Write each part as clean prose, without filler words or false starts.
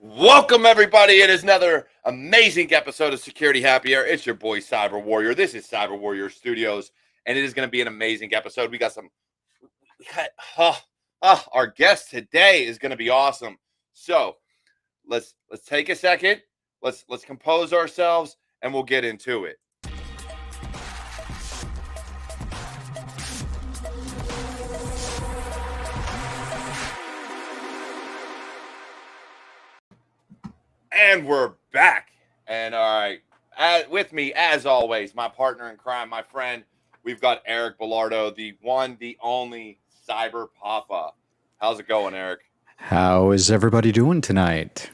Welcome, everybody. It is another amazing episode of Security Happy Hour. It's your boy, Cyber Warrior. This is CyberWarriorStudios, and it is going to be an amazing episode. We got some. Our guest today is going to be awesome. So let's take a second. Let's compose ourselves, and we'll get into it. And we're back. And all right, with me, as always, my partner in crime, my friend, we've got Eric Bellardo, the one, the only Cyber Papa. How's it going, Eric? How is everybody doing tonight?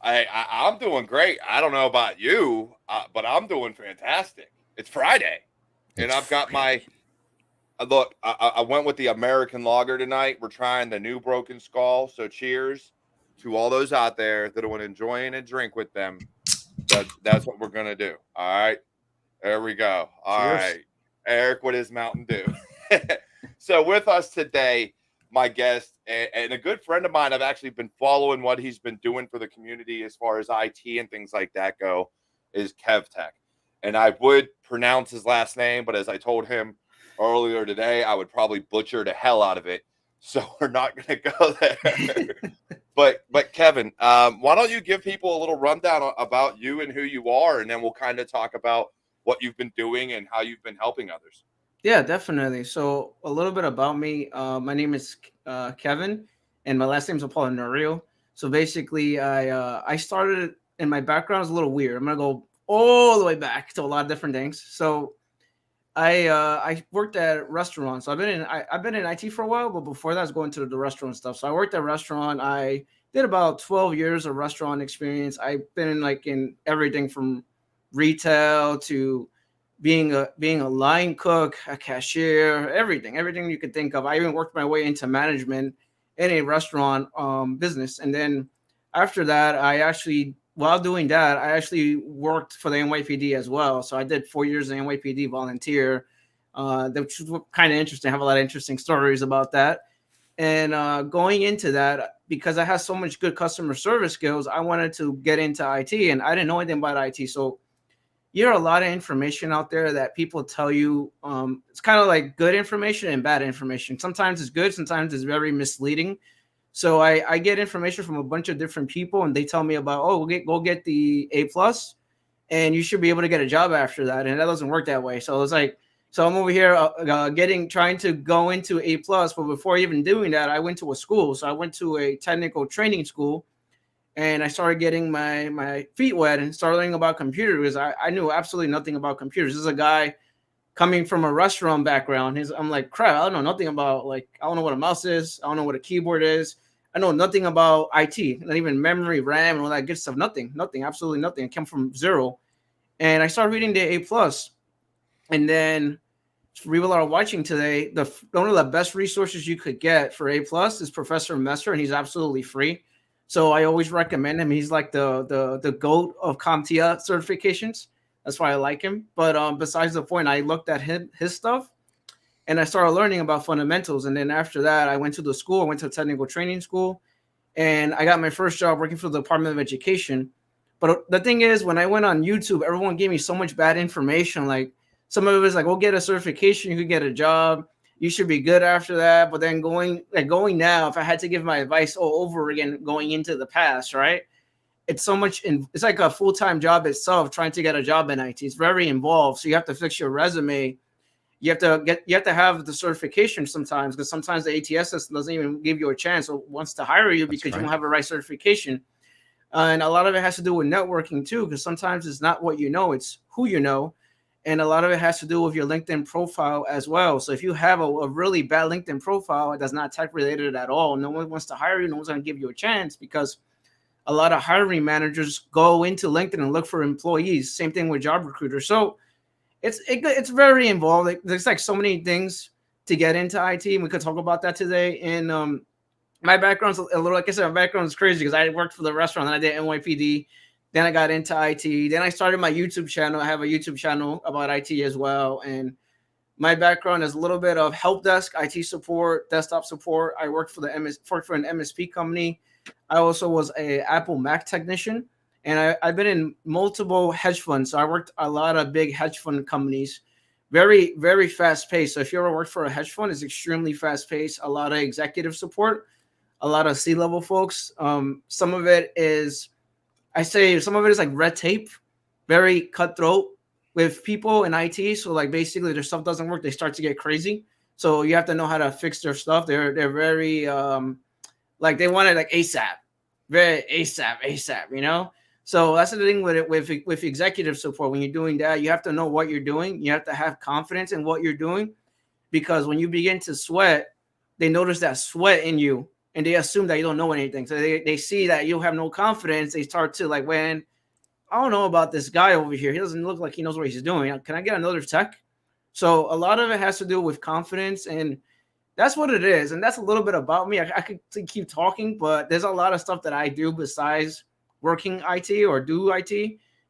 I'm doing great. I don't know about you, but I'm doing fantastic. It's Friday, and I've got my look. I went with the American Lager tonight. We're trying the new Broken Skull. So cheers to all those out there that want to enjoy a drink with them. That's what we're gonna do. All right, there we go. All right, Eric, what is Mountain Dew? So with us today, my guest and a good friend of mine. I've actually been following what he's been doing for the community as far as IT and things like that go. Is KevTech, and I would pronounce his last name, but as I told him earlier today, I would probably butcher the hell out of it. So we're not going to go there. But Kevin, why don't you give people a little rundown about you and who you are, and then we'll kind of talk about what you've been doing and how you've been helping others. Yeah, definitely. So a little bit about me. My name is Kevin, and my last name is Apolinario. So basically, I started, and my background is a little weird. I'm gonna go all the way back to a lot of different things. So I worked at restaurants. So I've been in IT for a while, but before that, I was going to the restaurant stuff. So I worked at a restaurant. I did about 12 years of restaurant experience. I've been in everything from retail to being a line cook, a cashier, everything you could think of. I even worked my way into management in a restaurant business. And then after that, while doing that, I actually worked for the NYPD as well. So I did 4 years in NYPD volunteer, which was kind of interesting. I have a lot of interesting stories about that. And going into that, because I had so much good customer service skills, I wanted to get into IT, and I didn't know anything about IT. So you hear a lot of information out there that people tell you. It's kind of like good information and bad information. Sometimes it's good, sometimes it's very misleading. So I get information from a bunch of different people, and they tell me about, go get the A+, and you should be able to get a job after that. And that doesn't work that way. So it's like, so I'm over here trying to go into A+, but before even doing that, I went to a school. So I went to a technical training school, and I started getting my feet wet and started learning about computers. I knew absolutely nothing about computers. This is a guy coming from a restaurant background. I'm like, crap, I don't know nothing about, I don't know what a mouse is. I don't know what a keyboard is. I know nothing about IT, not even memory, RAM, and all that good stuff. Nothing, absolutely nothing. I came from zero. And I started reading the A+. And then people are watching today, one of the best resources you could get for A+ is Professor Messer, and he's absolutely free. So I always recommend him. He's like the GOAT of CompTIA certifications. That's why I like him. But besides the point, I looked at his stuff, and I started learning about fundamentals. And then after that, I went to the school. I went to a technical training school, and I got my first job working for the Department of Education. But the thing is, when I went on YouTube, everyone gave me so much bad information. Like, some of it was like, "Go get a certification, you could get a job. You should be good after that." But then going now, if I had to give my advice all over again, going into the past, right? It's so much. It's like a full-time job itself, trying to get a job in IT. It's very involved. So you have to fix your resume. You have to have the certification sometimes, because sometimes the ATS system doesn't even give you a chance or wants to hire you because you don't have the right certification. And a lot of it has to do with networking too, because sometimes it's not what you know, it's who you know. And a lot of it has to do with your LinkedIn profile as well. So if you have a really bad LinkedIn profile that's not tech related at all, no one wants to hire you, no one's going to give you a chance, because a lot of hiring managers go into LinkedIn and look for employees. Same thing with job recruiters. So it's very involved. There's like so many things to get into IT, and we could talk about that today. And my background's a little, like I said, my background is crazy because I worked for the restaurant, and I did NYPD. Then I got into IT. Then I started my YouTube channel. I have a YouTube channel about IT as well. And My background is a little bit of help desk, IT support, desktop support. I worked for an MSP company. I also was a Apple Mac technician, and I've been in multiple hedge funds. So I worked a lot of big hedge fund companies, very, very fast paced. So if you ever worked for a hedge fund, it's extremely fast paced. A lot of executive support, a lot of C-level folks. Some of it is, some of it is like red tape, very cutthroat with people in IT. So like basically their stuff doesn't work, they start to get crazy. So you have to know how to fix their stuff. They're very like they want it like ASAP, very ASAP, you know. So that's the thing with it with executive support. When you're doing that, you have to know what you're doing. You have to have confidence in what you're doing, because when you begin to sweat, they notice that sweat in you and they assume that you don't know anything. So they see that you have no confidence. They start to like, when I don't know about this guy over here. He doesn't look like he knows what he's doing. Can I get another tech? So a lot of it has to do with confidence, and that's what it is. And that's a little bit about me. I could keep talking, but there's a lot of stuff that I do besides working IT or do IT.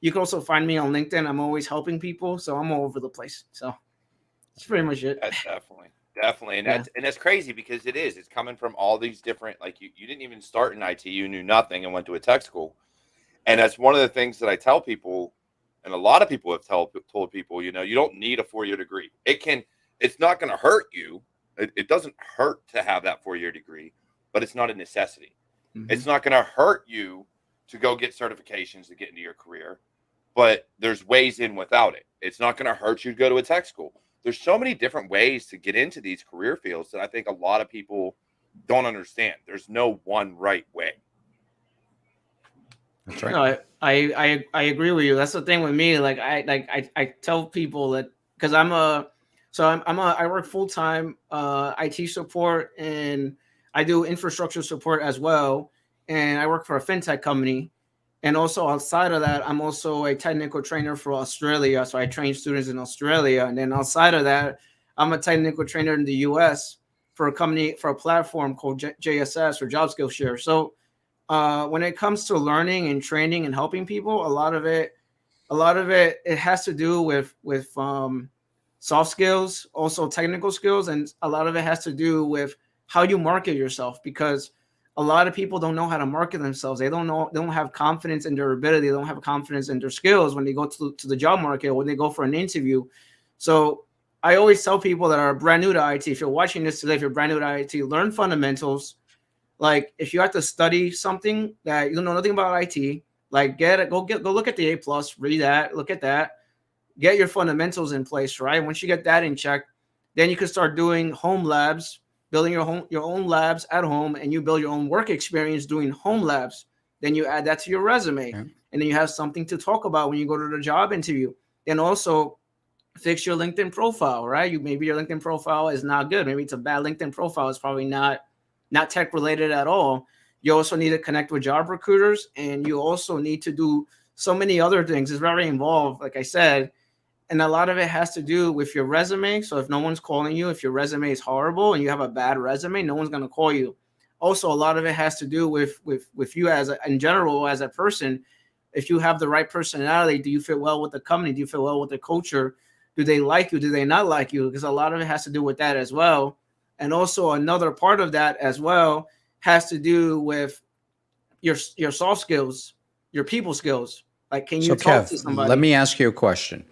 You can also find me on LinkedIn. I'm always helping people, so I'm all over the place. So that's pretty much it. That's definitely, and that's crazy, because it's coming from all these different, like you didn't even start in IT, you knew nothing and went to a tech school. And that's one of the things that I tell people, and a lot of people have told people, you know, you don't need a 4-year degree. It's not going to hurt you. It doesn't hurt to have that 4-year degree, but it's not a necessity. Mm-hmm. It's not going to hurt you to go get certifications to get into your career, but there's ways in without it. It's not going to hurt you to go to a tech school. There's so many different ways to get into these career fields that I think a lot of people don't understand. There's no one right way. That's right. No, I agree with you. That's the thing with me. Like I tell people that, because I work full-time IT support, and I do infrastructure support as well. And I work for a fintech company. And also outside of that, I'm also a technical trainer for Australia. So I train students in Australia. And then outside of that, I'm a technical trainer in the US for a platform called JSS, or Job Skill Share. So when it comes to learning and training and helping people, a lot of it has to do with soft skills, also technical skills, and a lot of it has to do with how you market yourself, because a lot of people don't know how to market themselves. They don't have confidence in their ability. They don't have confidence in their skills when they go to the job market, or when they go for an interview. So I always tell people that are brand new to IT, if you're watching this today, if you're brand new to IT, learn fundamentals. Like if you have to study something that you don't know nothing about IT, like go look at the A+, read that, look at that, get your fundamentals in place, right? Once you get that in check, then you can start doing home labs, building your own labs at home, and you build your own work experience doing home labs. Then you add that to your resume, and then you have something to talk about when you go to the job interview. Then also fix your LinkedIn profile, right? Maybe your LinkedIn profile is not good. Maybe it's a bad LinkedIn profile. It's probably not tech related at all. You also need to connect with job recruiters, and you also need to do so many other things. It's very involved, like I said, and a lot of it has to do with your resume. So if no one's calling you, if your resume is horrible and you have a bad resume, no one's going to call you. Also, a lot of it has to do with you in general as a person. If you have the right personality, do you fit well with the company? Do you fit well with the culture? Do they like you? Do they not like you? Because a lot of it has to do with that as well. And also another part of that as well has to do with your soft skills, your people skills. Like, can you talk to somebody? Let me ask you a question.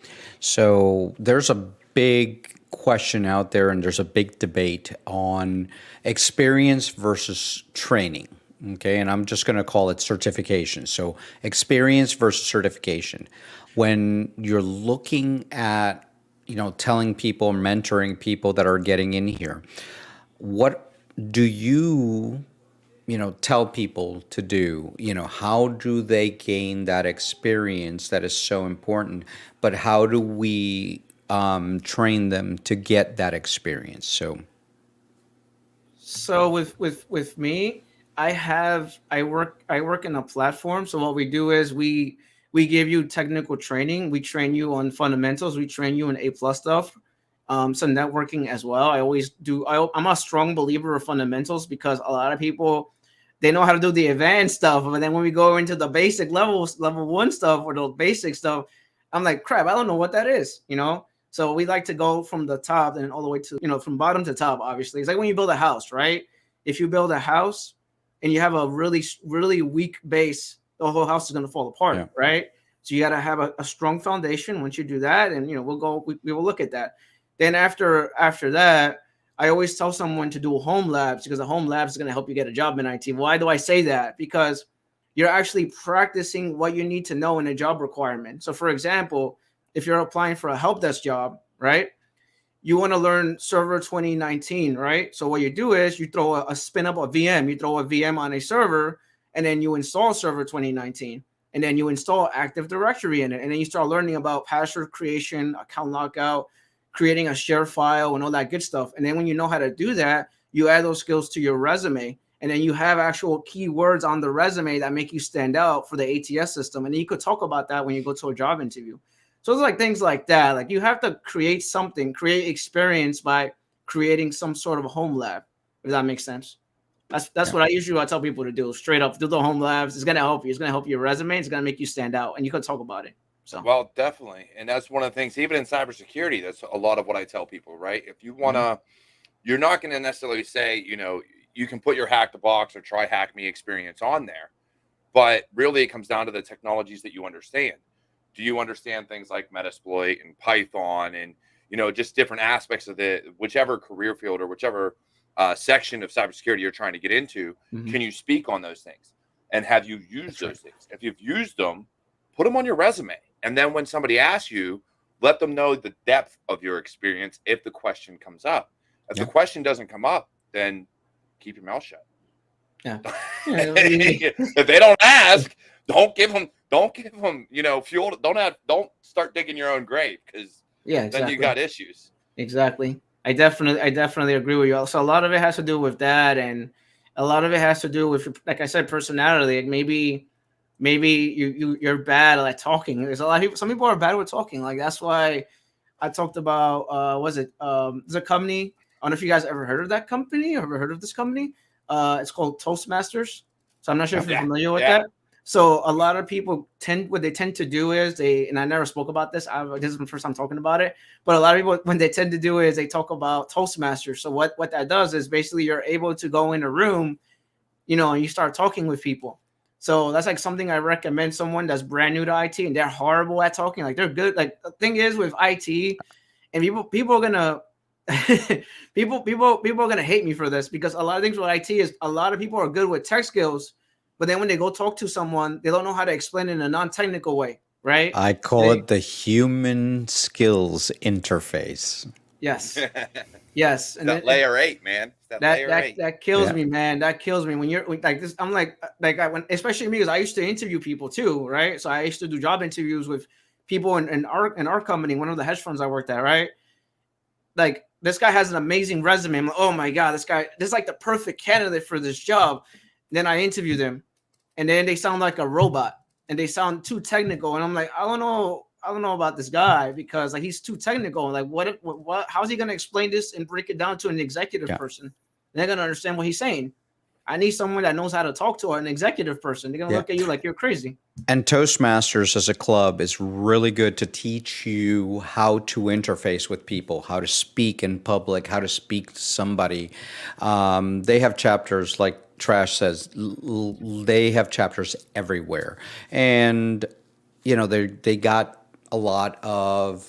So there's a big question out there, and there's a big debate on experience versus training. Okay, and I'm just going to call it certification. So experience versus certification. When you're looking at, telling people, mentoring people that are getting in here, what do you tell people to do? How do they gain that experience that is so important? But how do we train them to get that experience? So with me, I work in a platform. So what we do is we give you technical training. We train you on fundamentals. We train you in A+ stuff. Some networking as well. I always do. I'm a strong believer of fundamentals, because a lot of people, they know how to do the advanced stuff, but then when we go into the basic level 1 stuff, or the basic stuff, I'm like, crap, I don't know what that is, So we like to go from the top and all the way to, from bottom to top, obviously. It's like when you build a house, right? If you build a house and you have a really, really weak base, the whole house is going to fall apart, right? So you got to have a strong foundation. Once you do that, and we will look at that. Then after that, I always tell someone to do home labs, because the home labs is going to help you get a job in IT. Why do I say that? Because you're actually practicing what you need to know in a job requirement. So for example, if you're applying for a help desk job, right? You want to learn Server 2019, right? So what you do is you throw a spin up a VM, you throw a VM on a server, and then you install Server 2019, and then you install Active Directory in it, and then you start learning about password creation, account lockout, creating a share file, and all that good stuff. And then when you know how to do that, you add those skills to your resume, and then you have actual keywords on the resume that make you stand out for the ATS system. And then you could talk about that when you go to a job interview. So it's like things like that. Like you have to create experience by creating some sort of a home lab, if that makes sense. That's what I tell people to do. Straight up, do the home labs. It's gonna help you. It's gonna help your resume. It's gonna make you stand out, and you could talk about it. So well, definitely, and that's one of the things. Even in cybersecurity, that's a lot of what I tell people. Right? If you wanna, you're not gonna necessarily say, you can put your hack the box or try hack me experience on there, but really it comes down to the technologies that you understand. Do you understand things like Metasploit and Python and, just different aspects of whichever career field or whichever section of cybersecurity you're trying to get into? Can you speak on those things? And have you used those things? If you've used them, put them on your resume. And then when somebody asks you, let them know the depth of your experience if the question comes up. If the question doesn't come up, then keep your mouth shut. Yeah. If they don't ask, don't give them, fuel. Don't start digging your own grave, because then you got issues. Exactly. I definitely agree with you. So a lot of it has to do with that, and a lot of it has to do with, like I said, personality. Like maybe you're bad at talking. There's a lot of people. Some people are bad with talking. Like that's why I talked about there's a company. I don't know if you guys ever heard of that company or ever heard of this company. It's called Toastmasters. So I'm not sure if you're familiar with that. So a lot of people what they tend to do is and I never spoke about this. This is the first time talking about it. But a lot of people, when they tend to do is they talk about Toastmasters. So what that does is basically you're able to go in a room, and you start talking with people. So that's like something I recommend someone that's brand new to IT and they're horrible at talking. Like they're good. Like the thing is with IT, and people are gonna people are gonna hate me for this, because a lot of things with IT is a lot of people are good with tech skills, but then when they go talk to someone, they don't know how to explain it in a non-technical way, right? I call it the human skills interface. Yes. Yes. And that layer 8, man. That kills me, man. That kills me when you're like this. I'm like especially me, because I used to interview people too, right? So I used to do job interviews with people in our company, one of the hedge funds I worked at, right? Like this guy has an amazing resume. I'm like, oh my God, this is like the perfect candidate for this job. Then I interview them, and then they sound like a robot, and they sound too technical. And I'm like, I don't know about this guy, because like he's too technical. Like what how's he gonna explain this and break it down to an executive person? They're gonna understand what he's saying. I need someone that knows how to talk to an executive person. They're gonna look at you like you're crazy. And Toastmasters as a club is really good to teach you how to interface with people, how to speak in public, how to speak to somebody. They have chapters, like Trash says, they have chapters everywhere. And, they got a lot of,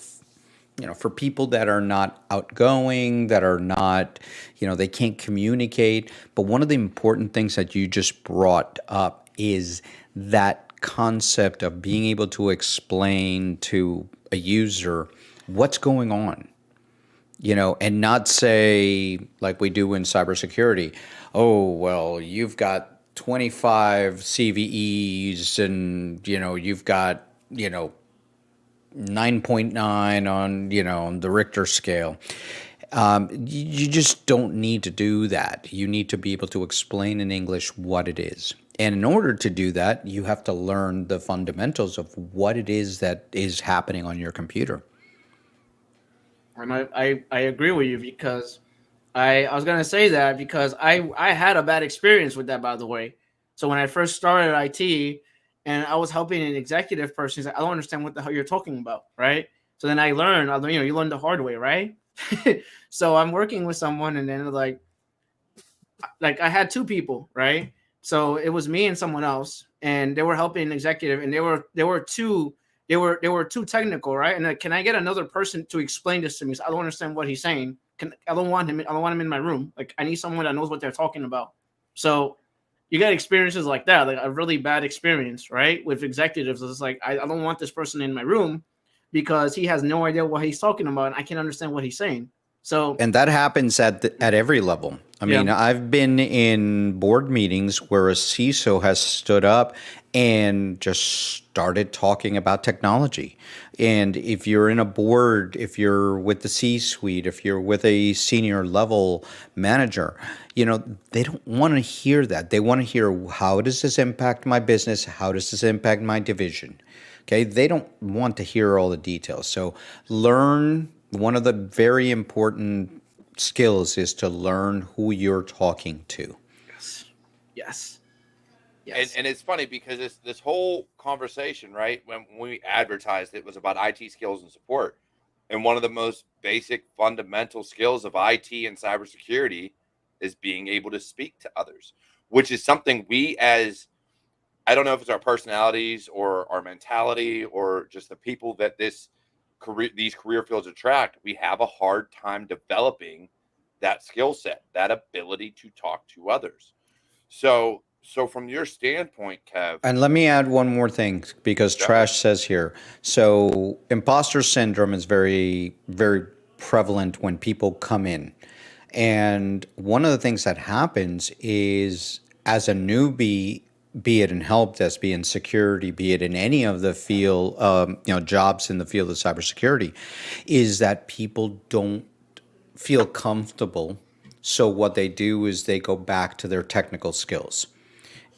for people that are not outgoing, that are not, they can't communicate. But one of the important things that you just brought up is that concept of being able to explain to a user what's going on, and not say, like we do in cybersecurity, oh, well, you've got 25 CVEs and, you've got, 9.9 on the Richter scale. You just don't need to do that. You need to be able to explain in English what it is. And in order to do that, you have to learn the fundamentals of what it is that is happening on your computer. And I agree with you, because I was going to say that because I had a bad experience with that, by the way. So when I first started IT and I was helping an executive person, he's like, I don't understand what the hell you're talking about, right? So then I learned, you learn the hard way, right? So I'm working with someone, and then like I had two people, right? So it was me and someone else, and they were helping an executive, and they were too technical, right? And like, can I get another person to explain this to me? So I don't understand what he's saying. I don't want him in my room. Like, I need someone that knows what they're talking about. So you get experiences like that, like a really bad experience, right? With executives, it's like I don't want this person in my room because he has no idea what he's talking about, and I can't understand what he's saying. So And that happens at every level. I mean, yeah. I've been in board meetings where a CISO has stood up and just started talking about technology. And if you're in a board, if you're with the C-suite, if you're with a senior level manager, they don't want to hear that. They want to hear, how does this impact my business? How does this impact my division? Okay, they don't want to hear all the details. So learn. One of the very important skills is to learn who you're talking to. Yes. Yes. And it's funny because this whole conversation, right, when we advertised it, was about IT skills and support. And one of the most basic fundamental skills of IT and cybersecurity is being able to speak to others, which is something we, as, I don't know if it's our personalities or our mentality or just the people that these career fields attract, we have a hard time developing that skill set, that ability to talk to others. So from your standpoint, Kev, And let me add one more thing, because Trash says here. So imposter syndrome is very, very prevalent when people come in. And one of the things that happens is, as a newbie, be it in help desk, be it in security, be it in any of the field, jobs in the field of cybersecurity, is that people don't feel comfortable. So what they do is they go back to their technical skills,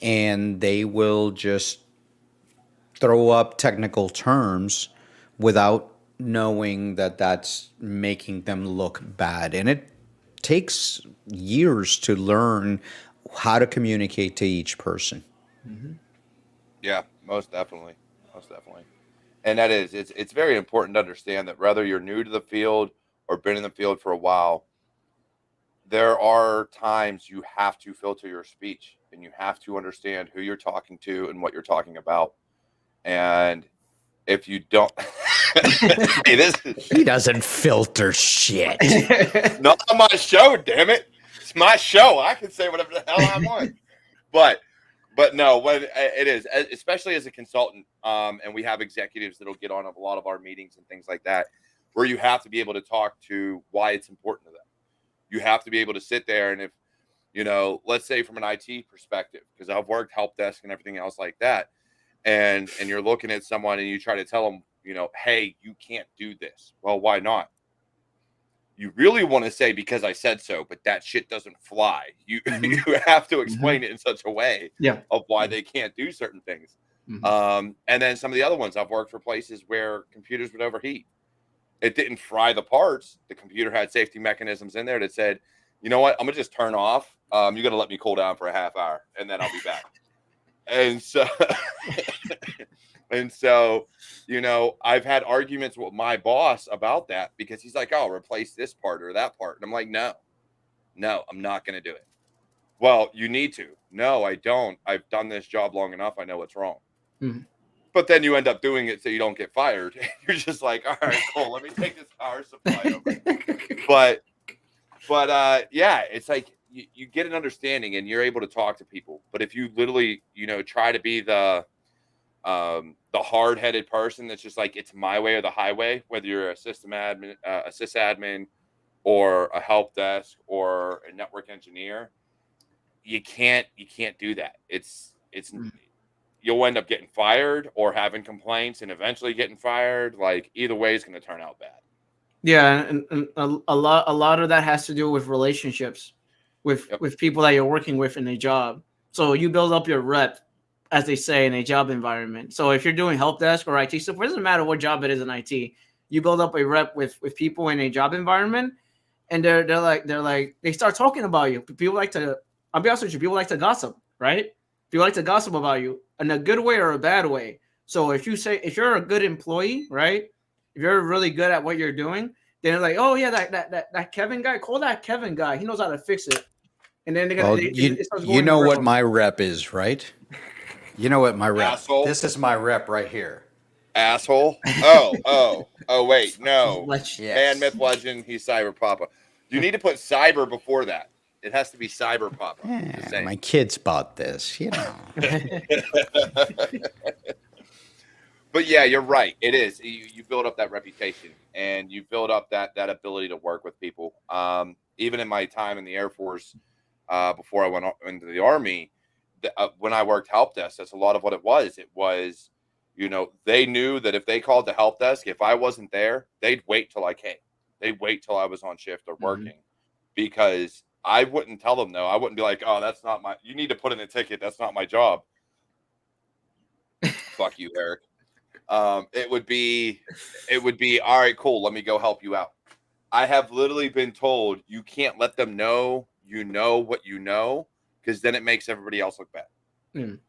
and they will just throw up technical terms without knowing that that's making them look bad. And it takes years to learn how to communicate to each person. Mm-hmm. Yeah, most definitely. Most definitely. And it's very important to understand that whether you're new to the field or been in the field for a while, there are times you have to filter your speech and you have to understand who you're talking to and what you're talking about. And if you don't, hey, He doesn't filter shit. not on my show, damn it. It's my show. I can say whatever the hell I want. But no, when it is, especially as a consultant, and we have executives that'll get on a lot of our meetings and things like that, where you have to be able to talk to why it's important to them. You have to be able to sit there, and if, let's say from an IT perspective, because I've worked help desk and everything else like that, and you're looking at someone and you try to tell them, hey, you can't do this. Well, why not? You really want to say, because I said so, but that shit doesn't fly. You you have to explain it in such a way of why they can't do certain things. And then some of the other ones, I've worked for places where computers would overheat. It didn't fry the parts. The computer had safety mechanisms in there that said, you know what, I'm gonna just turn off. You're gonna let me cool down for a half hour, and then I'll be back. And so and so, I've had arguments with my boss about that, because he's like, oh, replace this part or that part. And I'm like, no, I'm not going to do it. Well, you need to. No, I don't. I've done this job long enough. I know what's wrong. Mm-hmm. But then you end up doing it so you don't get fired. You're just like, all right, cool. Let me take this power supply over. But yeah, it's like you get an understanding and you're able to talk to people. But if you literally, try to be the hard-headed person that's just like, it's my way or the highway, whether you're a system admin, a sysadmin, or a help desk, or a network engineer, you can't do that. It's you'll end up getting fired or having complaints and eventually getting fired. Like, either way is going to turn out bad. Yeah, and a lot of that has to do with relationships with people that you're working with in a job. So you build up your rep, as they say, in a job environment. So if you're doing help desk or IT support, it doesn't matter what job it is in IT, you build up a rep with people in a job environment, and they're like they start talking about you. People like to, I'll be honest with you, people like to gossip, right? People like to gossip about you in a good way or a bad way. So if you're a good employee, right? if you're really good at what you're doing, then they're like, oh yeah, that Kevin guy, call that Kevin guy. He knows how to fix it. And then Well, it starts you going know what around. my rep is, right? You know what my rep. Asshole. This is my rep right here. Asshole. Oh, wait, no. Let's- Man, myth, legend, he's Cyber Papa. You need to put cyber before that. It has to be Cyber Papa. Just saying. My kids bought this, you know. But yeah, you're right. It is. You build up that reputation, and you build up that ability to work with people. Even in my time in the Air Force, before I went into the Army, when I worked help desk, that's a lot of what it was. It was, they knew that if they called the help desk, if I wasn't there, they'd wait till I came. They'd wait till I was on shift or working, because I wouldn't tell them no. I wouldn't be like, oh, that's not you need to put in a ticket. That's not my job. Fuck you, Eric. It would be, all right, cool. Let me go help you out. I have literally been told you can't let them know what you know, because then it makes everybody else look bad.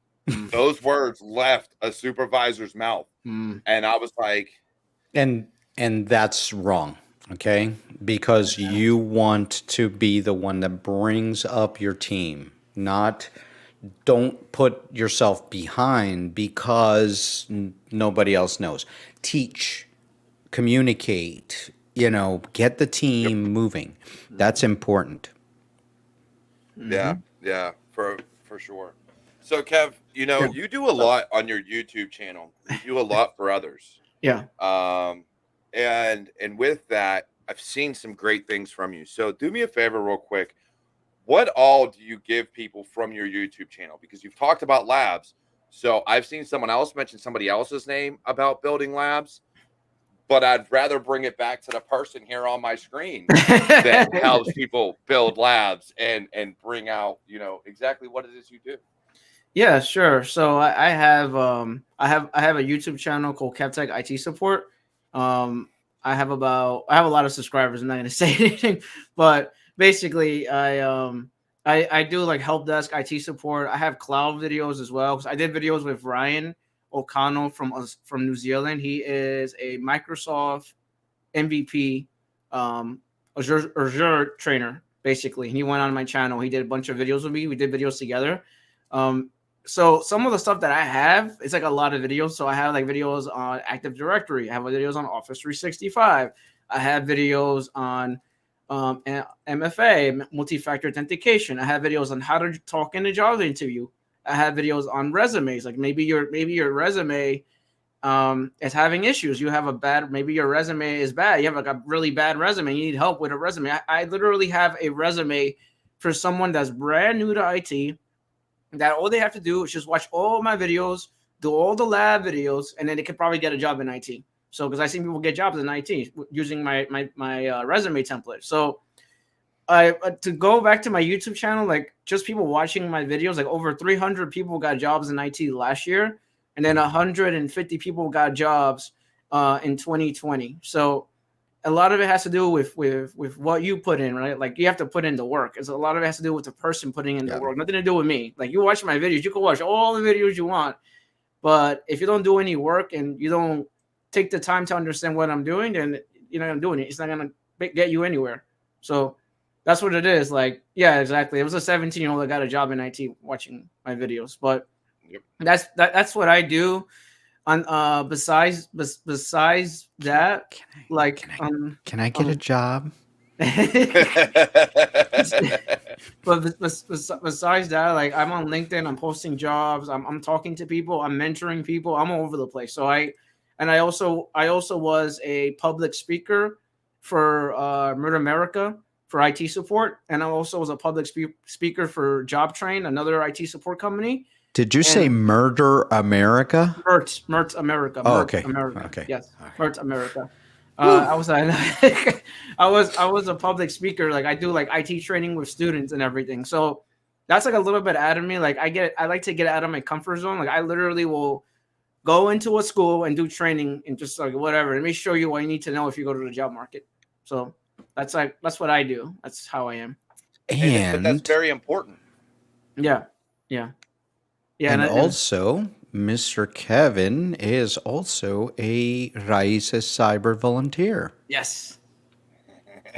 Those words left a supervisor's mouth, and I was like, and that's wrong, okay? Because you want to be the one that brings up your team, not don't put yourself behind because nobody else knows. Teach, communicate, get the team moving. That's important. Yeah, for sure. So Kev, you do a lot on your YouTube channel. You do a lot for others. Yeah. And with that, I've seen some great things from you. So do me a favor real quick. What all do you give people from your YouTube channel? Because you've talked about labs. So I've seen someone else mention somebody else's name about building labs, but I'd rather bring it back to the person here on my screen that helps people build labs and bring out, exactly what it is you do. Yeah, sure. So I have a YouTube channel called KevTech IT Support. I have a lot of subscribers. I'm not gonna say anything, but basically I do like help desk IT support. I have cloud videos as well, because I did videos with Ryan O'Connell from New Zealand. He is a Microsoft MVP Azure trainer, basically. And he went on my channel. He did a bunch of videos with me. We did videos together. So some of the stuff that I have, it's like a lot of videos. So I have like videos on Active Directory. I have videos on Office 365. I have videos on MFA, multi-factor authentication. I have videos on how to talk in a job interview. I have videos on resumes. Like maybe your resume is having issues. Maybe your resume is bad. You have like a really bad resume. You need help with a resume. I literally have a resume for someone that's brand new to IT, that all they have to do is just watch all my videos, do all the lab videos, and then they could probably get a job in IT. So, because I've seen people get jobs in IT using my resume template. So, to go back to my YouTube channel, like just people watching my videos, like over 300 people got jobs in IT last year, and then 150 people got jobs in 2020. So, a lot of it has to do with what you put in, right? Like you have to put in the work. A lot of it has to do with the person putting in the work. Nothing to do with me. Like you watch my videos, you can watch all the videos you want, but if you don't do any work and you don't take the time to understand what I'm doing, then you're not gonna do it. It's not gonna get you anywhere. So that's what it is. Like, yeah, exactly. It was a 17-year-old that got a job in IT watching my videos, but that's what I do. On besides that, can I get a job? But besides that, like I'm on LinkedIn, I'm posting jobs, I'm talking to people, I'm mentoring people, I'm all over the place. So I also was a public speaker for Murder America for IT support, and I also was a public speaker for Job Train, another IT support company. Did you say Murder America? Mert America. Oh, okay. America. Okay. Yes, okay. Mert America. I was a public speaker. Like I do like IT training with students and everything. So that's like a little bit out of me. Like I like to get out of my comfort zone. Like I literally will go into a school and do training and just like whatever. Let me show you what you need to know if you go to the job market. So that's what I do. That's how I am. And that's very important. Yeah. And also, Mr. Kevin is also a Raices Cyber volunteer. Yes,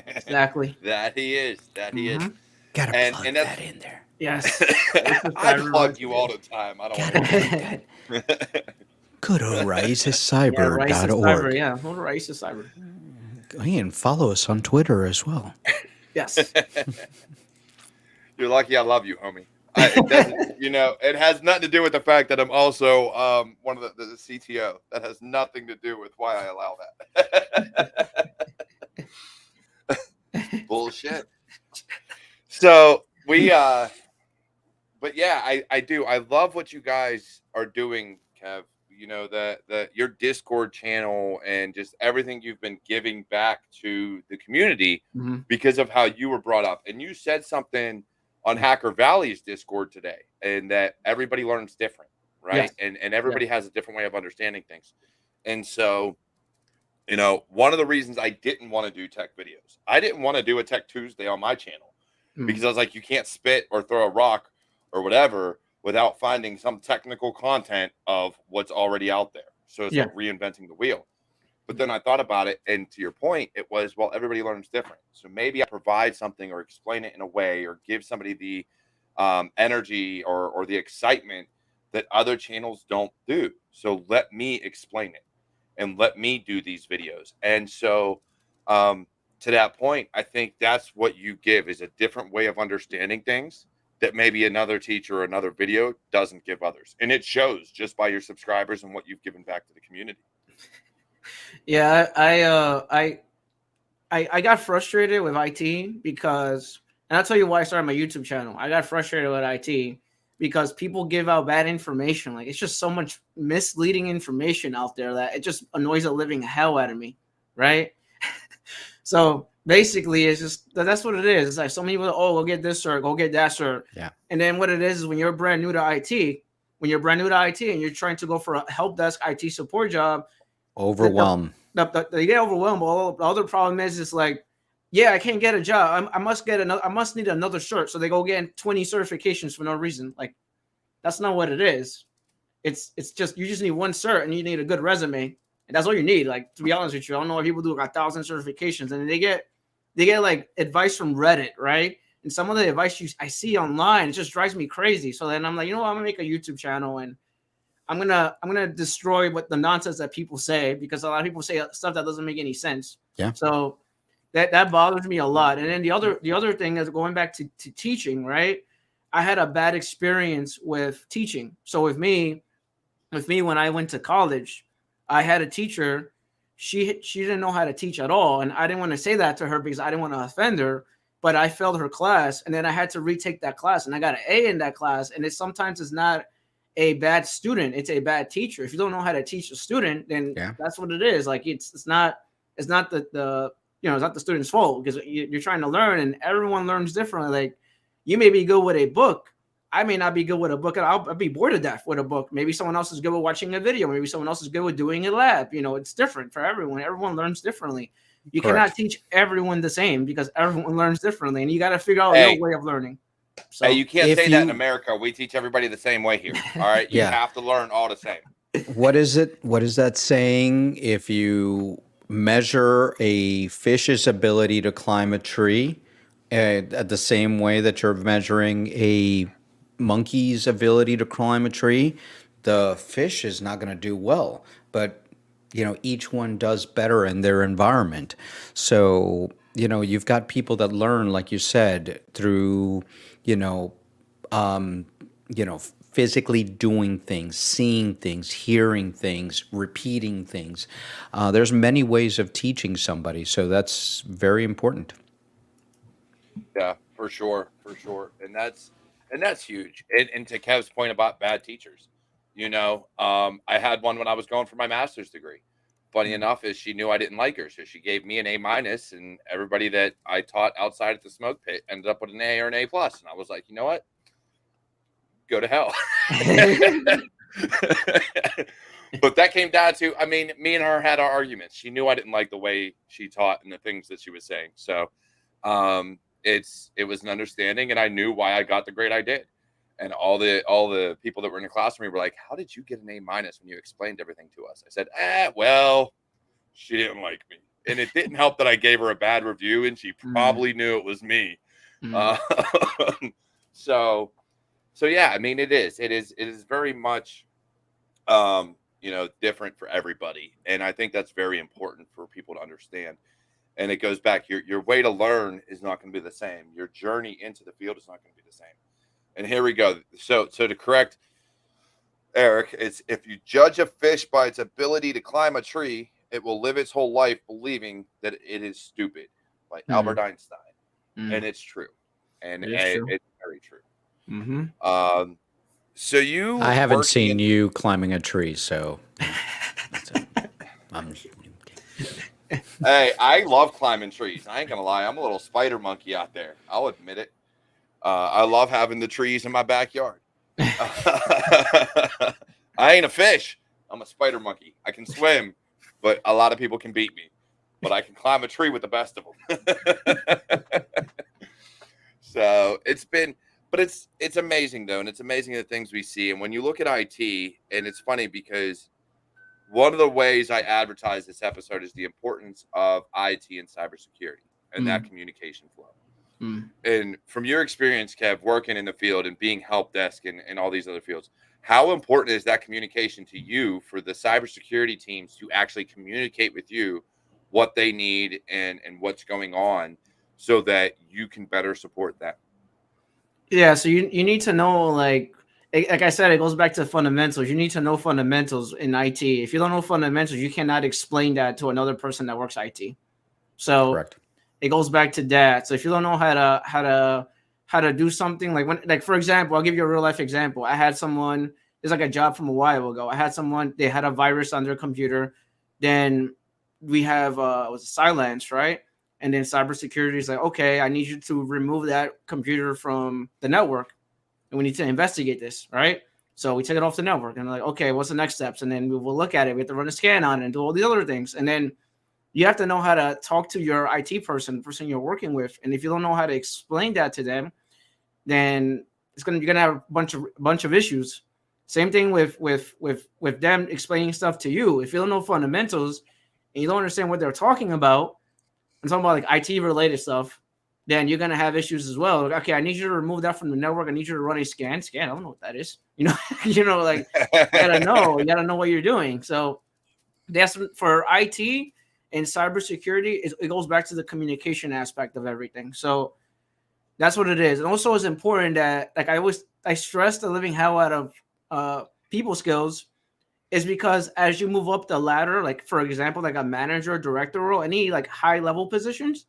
exactly. That he is. That he is. Mm-hmm. Gotta plug And that that's in there. Yes. It's a I cyber plug you all volunteer. the time. I don't want Gotta plug to that. do it. Go to Yeah, Rice is cyber. ricescyber.org. Yeah, go to Rice is cyber. And follow us on Twitter as well. Yes. You're lucky I love you, homie. It doesn't, it has nothing to do with the fact that I'm also one of the CTO. That has nothing to do with why I allow that. Bullshit. So but yeah, I do. I love what you guys are doing, Kev. The your Discord channel and just everything you've been giving back to the community Mm-hmm. because of how you were brought up. And you said something on Hacker Valley's Discord today, and that everybody learns different, right? Yes. And everybody has a different way of understanding things. And so, one of the reasons I didn't want to do tech videos, I didn't want to do a Tech Tuesday on my channel because I was like, you can't spit or throw a rock or whatever without finding some technical content of what's already out there. So it's like reinventing the wheel. But then I thought about it, and to your point, it was, well, everybody learns different. So maybe I provide something or explain it in a way or give somebody the energy or the excitement that other channels don't do. So let me explain it and let me do these videos. And so to that point, I think that's what you give, is a different way of understanding things that maybe another teacher or another video doesn't give others. And it shows just by your subscribers and what you've given back to the community. Yeah, I got frustrated with IT because, and I'll tell you why I started my YouTube channel. I got frustrated with IT because people give out bad information. Like, it's just so much misleading information out there that it just annoys the living hell out of me, right? So basically, it's just that's what it is. It's like so many people, oh, go get this cert, go get that cert. Yeah. And then what it is when you're brand new to IT, and you're trying to go for a help desk IT support job, Overwhelm. they get overwhelmed. But the other problem is, it's like, yeah, I can't get a job. I must need another cert. So they go get 20 certifications for no reason. Like, that's not what it is. It's just, you just need one cert and you need a good resume. And that's all you need. Like, to be honest with you, I don't know why people do like 1,000 certifications, and they get like advice from Reddit, right? And some of the advice I see online, it just drives me crazy. So then I'm like, you know what? I'm gonna make a YouTube channel, and I'm gonna destroy what the nonsense that people say, because a lot of people say stuff that doesn't make any sense. Yeah. So that bothers me a lot. And then the other thing is going back to teaching, right? I had a bad experience with teaching. So with me, when I went to college, I had a teacher. She didn't know how to teach at all, and I didn't want to say that to her because I didn't want to offend her. But I failed her class, and then I had to retake that class, and I got an A in that class. And sometimes it's not a bad student, it's a bad teacher. If you don't know how to teach a student, then that's what it is. Like, it's not the it's not the student's fault, because you're trying to learn, and everyone learns differently. Like, you may be good with a book, I may not be good with a book, and I'll be bored to death with a book. Maybe someone else is good with watching a video. Maybe someone else is good with doing a lab. It's different for everyone. Everyone learns differently. You cannot teach everyone the same, because everyone learns differently, and you got to figure out your way of learning. So, hey, you can't say that in America. We teach everybody the same way here. All right, you have to learn all the same. What is it? What is that saying? If you measure a fish's ability to climb a tree at the same way that you're measuring a monkey's ability to climb a tree, the fish is not going to do well. But each one does better in their environment. So you've got people that learn, like you said, through physically doing things, seeing things, hearing things, repeating things. There's many ways of teaching somebody, so that's very important. Yeah, for sure, and that's huge. And to Kev's point about bad teachers, I had one when I was going for my master's degree. Funny enough, is she knew I didn't like her, so she gave me an A-, and everybody that I taught outside at the smoke pit ended up with an A or an A+. And I was like, you know what? Go to hell. But that came down to, me and her had our arguments. She knew I didn't like the way she taught and the things that she was saying. So it was an understanding, and I knew why I got the grade I did. And all the people that were in the class with me were like, "How did you get an A- when you explained everything to us?" I said, well, she didn't like me, and it didn't help that I gave her a bad review, and she probably knew it was me. So yeah, I mean, it is very much, different for everybody. And I think that's very important for people to understand. And it goes back, your way to learn is not going to be the same. Your journey into the field is not going to be the same. And here we go. So to correct Eric, it's if you judge a fish by its ability to climb a tree, it will live its whole life believing that it is stupid, by Albert Einstein. And it's true. And it's very true. So I haven't seen you climbing a tree, so that's it. Hey, I love climbing trees. I ain't gonna lie, I'm a little spider monkey out there. I'll admit it. I love having the trees in my backyard. I ain't a fish. I'm a spider monkey. I can swim, but a lot of people can beat me. But I can climb a tree with the best of them. So it's amazing though, and it's amazing the things we see. And when you look at IT, and it's funny because one of the ways I advertise this episode is the importance of IT and cybersecurity and that communication flow. And from your experience, Kev, working in the field and being help desk and all these other fields, how important is that communication to you for the cybersecurity teams to actually communicate with you what they need and what's going on so that you can better support them? Yeah, so you need to know, like I said, it goes back to fundamentals. You need to know fundamentals in IT. If you don't know fundamentals, you cannot explain that to another person that works IT. So correct. It goes back to that. So if you don't know how to do something, like for example, I'll give you a real life example. I had someone, there's like a job from a while ago. I had someone, they had a virus on their computer. Then we have it was Silence, right? And then cybersecurity is like, okay, I need you to remove that computer from the network, and we need to investigate this, right? So we took it off the network, and like, okay, what's the next steps? And then we will look at it. We have to run a scan on it and do all the other things, and then you have to know how to talk to your IT person, the person you're working with. And if you don't know how to explain that to them, then you're gonna have a bunch of issues. Same thing with them explaining stuff to you. If you don't know fundamentals and you don't understand what they're talking about, and talking about like IT related stuff, then you're gonna have issues as well. Like, okay, I need you to remove that from the network. I need you to run a scan. I don't know what that is. Like you gotta know what you're doing. So that's for IT. And cybersecurity, it goes back to the communication aspect of everything. So that's what it is. And also it's important that, like I stress the living hell out of people skills, is because as you move up the ladder, like for example, like a manager, director role, any like high level positions,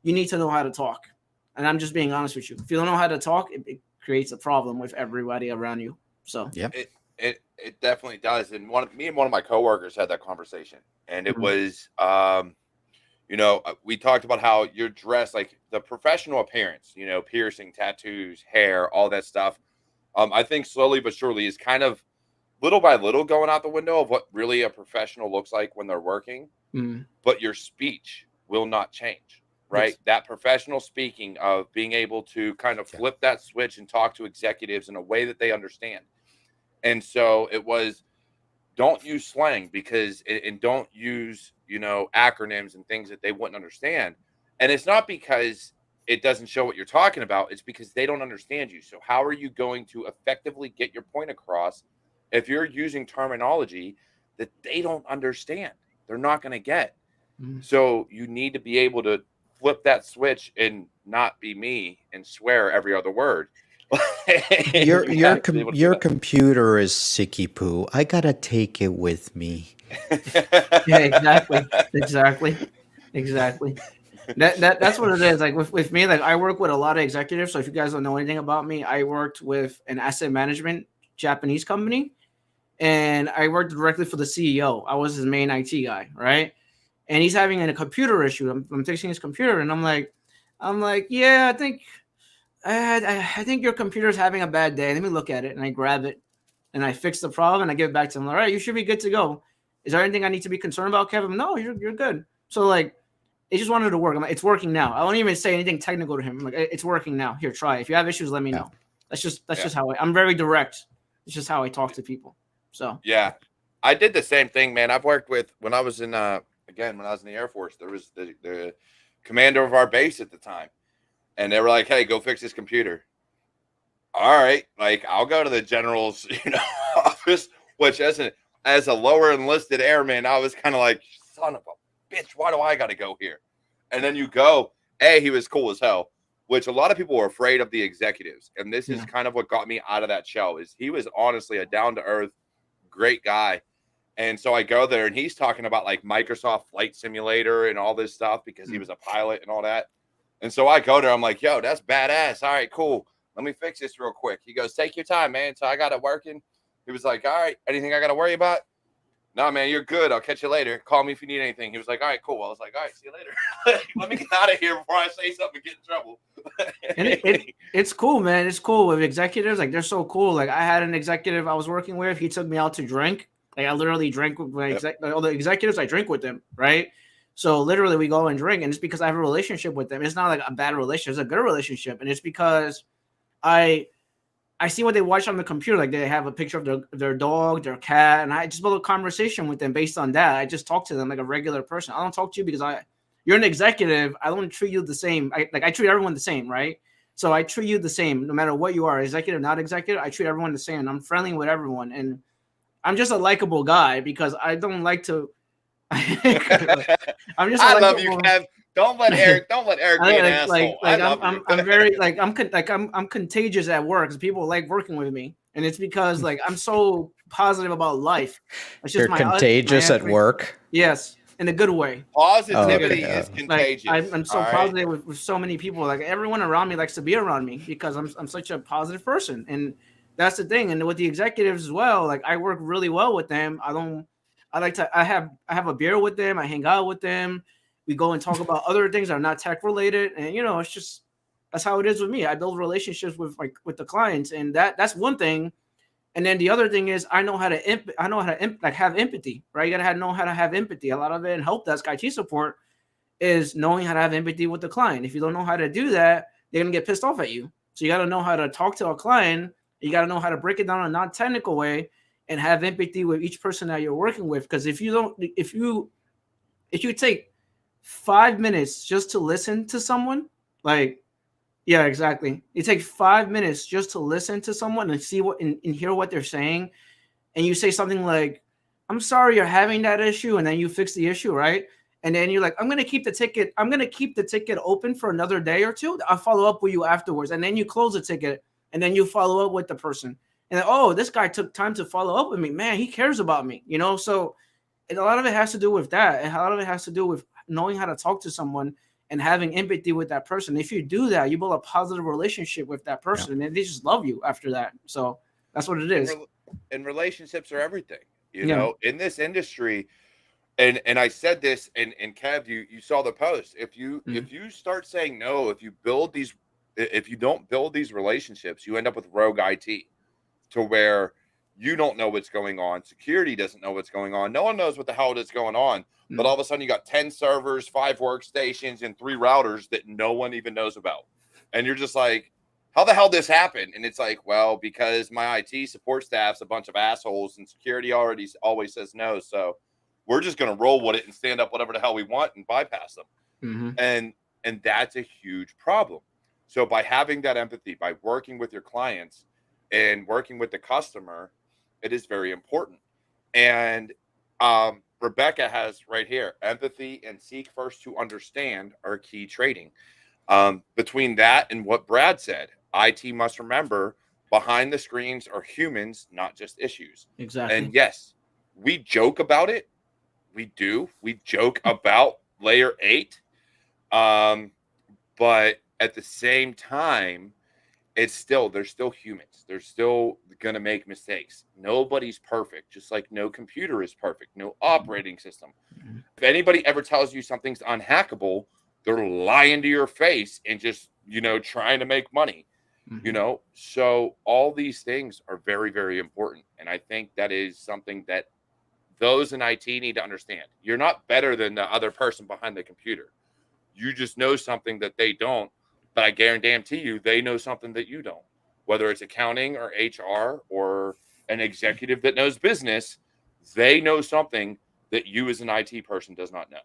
you need to know how to talk. And I'm just being honest with you. If you don't know how to talk, it creates a problem with everybody around you. So yeah, it definitely does. And me and one of my coworkers had that conversation, and it was, we talked about how you're dressed, like the professional appearance, piercing, tattoos, hair, all that stuff. I think slowly but surely is kind of little by little going out the window of what really a professional looks like when they're working. But your speech will not change, right? Yes. That professional speaking of being able to kind of flip that switch and talk to executives in a way that they understand. And so it was, don't use slang and don't use, acronyms and things that they wouldn't understand. And it's not because it doesn't show what you're talking about. It's because they don't understand you. So how are you going to effectively get your point across if you're using terminology that they don't understand? They're not going to get. So you need to be able to flip that switch and not be me and swear every other word. Your computer is sicky poo. I gotta take it with me. Yeah, exactly. That's what it is. Like with me, like I work with a lot of executives. So if you guys don't know anything about me, I worked with an asset management Japanese company, and I worked directly for the CEO. I was his main IT guy, right? And he's having a computer issue. I'm fixing his computer, and I'm like, yeah, I think your computer's having a bad day. Let me look at it. And I grab it and I fix the problem and I give it back to him. All right, you should be good to go. Is there anything I need to be concerned about, Kevin? No, you're good. So like, it just wanted to work. I'm like, it's working now. I don't even say anything technical to him. I'm like, it's working now. Here, try. If you have issues, let me know. That's just how I'm very direct. It's just how I talk to people. So yeah, I did the same thing, man. I've worked with when I was in again when I was in the Air Force. There was the commander of our base at the time, and they were like, "Hey, go fix this computer." All right, like I'll go to the general's office, which as a lower enlisted airman, I was kind of like, son of a bitch, why do I got to go here? And then you go, he was cool as hell, which a lot of people were afraid of the executives. And this is kind of what got me out of that show is he was honestly a down to earth, great guy. And so I go there and he's talking about like Microsoft Flight Simulator and all this stuff because he was a pilot and all that. And so I go there, I'm like, yo, that's badass. All right, cool. Let me fix this real quick. He goes, take your time, man. So I got it working. He was like, all right, anything I got to worry about? No, man, you're good. I'll catch you later. Call me if you need anything. He was like, all right, cool. I was like, all right, see you later. Let me get out of here before I say something and get in trouble. And it's cool, man. It's cool with executives. Like, they're so cool. Like, I had an executive I was working with. He took me out to drink. Like, I literally drank with my all the executives. I drink with them, right? So literally we go and drink. And it's because I have a relationship with them. It's not like a bad relationship. It's a good relationship. And it's because I see what they watch on the computer. Like they have a picture of their dog, their cat, and I just build a conversation with them based on that. I just talk to them like a regular person. I don't talk to you because you're an executive. I don't treat you the same. I treat everyone the same, right? So I treat you the same no matter what you are, executive, not executive. I treat everyone the same. I'm friendly with everyone, and I'm just a likable guy because I don't like to. I'm just. I love you, Kev. Don't let Eric be an asshole. I'm contagious at work because people like working with me, and it's because like I'm so positive about life. It's just You're contagious at work. Yes, in a good way. Positivity is contagious. Like, I'm so positive with so many people. Like everyone around me likes to be around me because I'm such a positive person, and that's the thing. And with the executives as well, like I work really well with them. I have a beer with them. I hang out with them. We go and talk about other things that are not tech related, and it's just that's how it is with me. I build relationships with the clients, and that's one thing. And then the other thing is I know how to have empathy, right? You gotta know how to have empathy. A lot of it in help desk IT support is knowing how to have empathy with the client. If you don't know how to do that, they're gonna get pissed off at you. So you gotta know how to talk to a client. You gotta know how to break it down in a non-technical way and have empathy with each person that you're working with. Because if you take 5 minutes just to listen to someone, exactly. You take 5 minutes just to listen to someone and see and hear what they're saying. And you say something like, I'm sorry you're having that issue. And then you fix the issue, right? And then you're like, I'm going to keep the ticket open for another day or two. I'll follow up with you afterwards. And then you close the ticket and then you follow up with the person. And then, this guy took time to follow up with me. Man, he cares about me, So a lot of it has to do with that. And a lot of it has to do with knowing how to talk to someone and having empathy with that person. If you do that, you build a positive relationship with that person, and they just love you after that. So that's what it is. And relationships are everything, in this industry. And I said this, and Kev, you saw the post. If you start saying no, if you don't build these relationships, you end up with rogue IT, to where you don't know what's going on. Security doesn't know what's going on. No one knows what the hell is going on. But all of a sudden you got 10 servers, 5 workstations, and 3 routers that no one even knows about. And you're just like, how the hell this happened? And it's like, well, because my IT support staff's a bunch of assholes and security always says no. So we're just going to roll with it and stand up whatever the hell we want and bypass them. Mm-hmm. And that's a huge problem. So by having that empathy, by working with your clients and working with the customer, it is very important. And Rebecca has right here, empathy and seek first to understand are key trading. Between that and what Brad said, IT must remember behind the screens are humans, not just issues. Exactly. And yes, we joke about it. We do. We joke about layer 8. But at the same time, they're still humans. They're still going to make mistakes. Nobody's perfect, just like no computer is perfect, no operating system. Mm-hmm. If anybody ever tells you something's unhackable, they're lying to your face and just, trying to make money, So all these things are very, very important. And I think that is something that those in IT need to understand. You're not better than the other person behind the computer. You just know something that they don't. But I guarantee you, they know something that you don't. whether it's accounting or HR or an executive that knows business, they know something that you as an IT person does not know.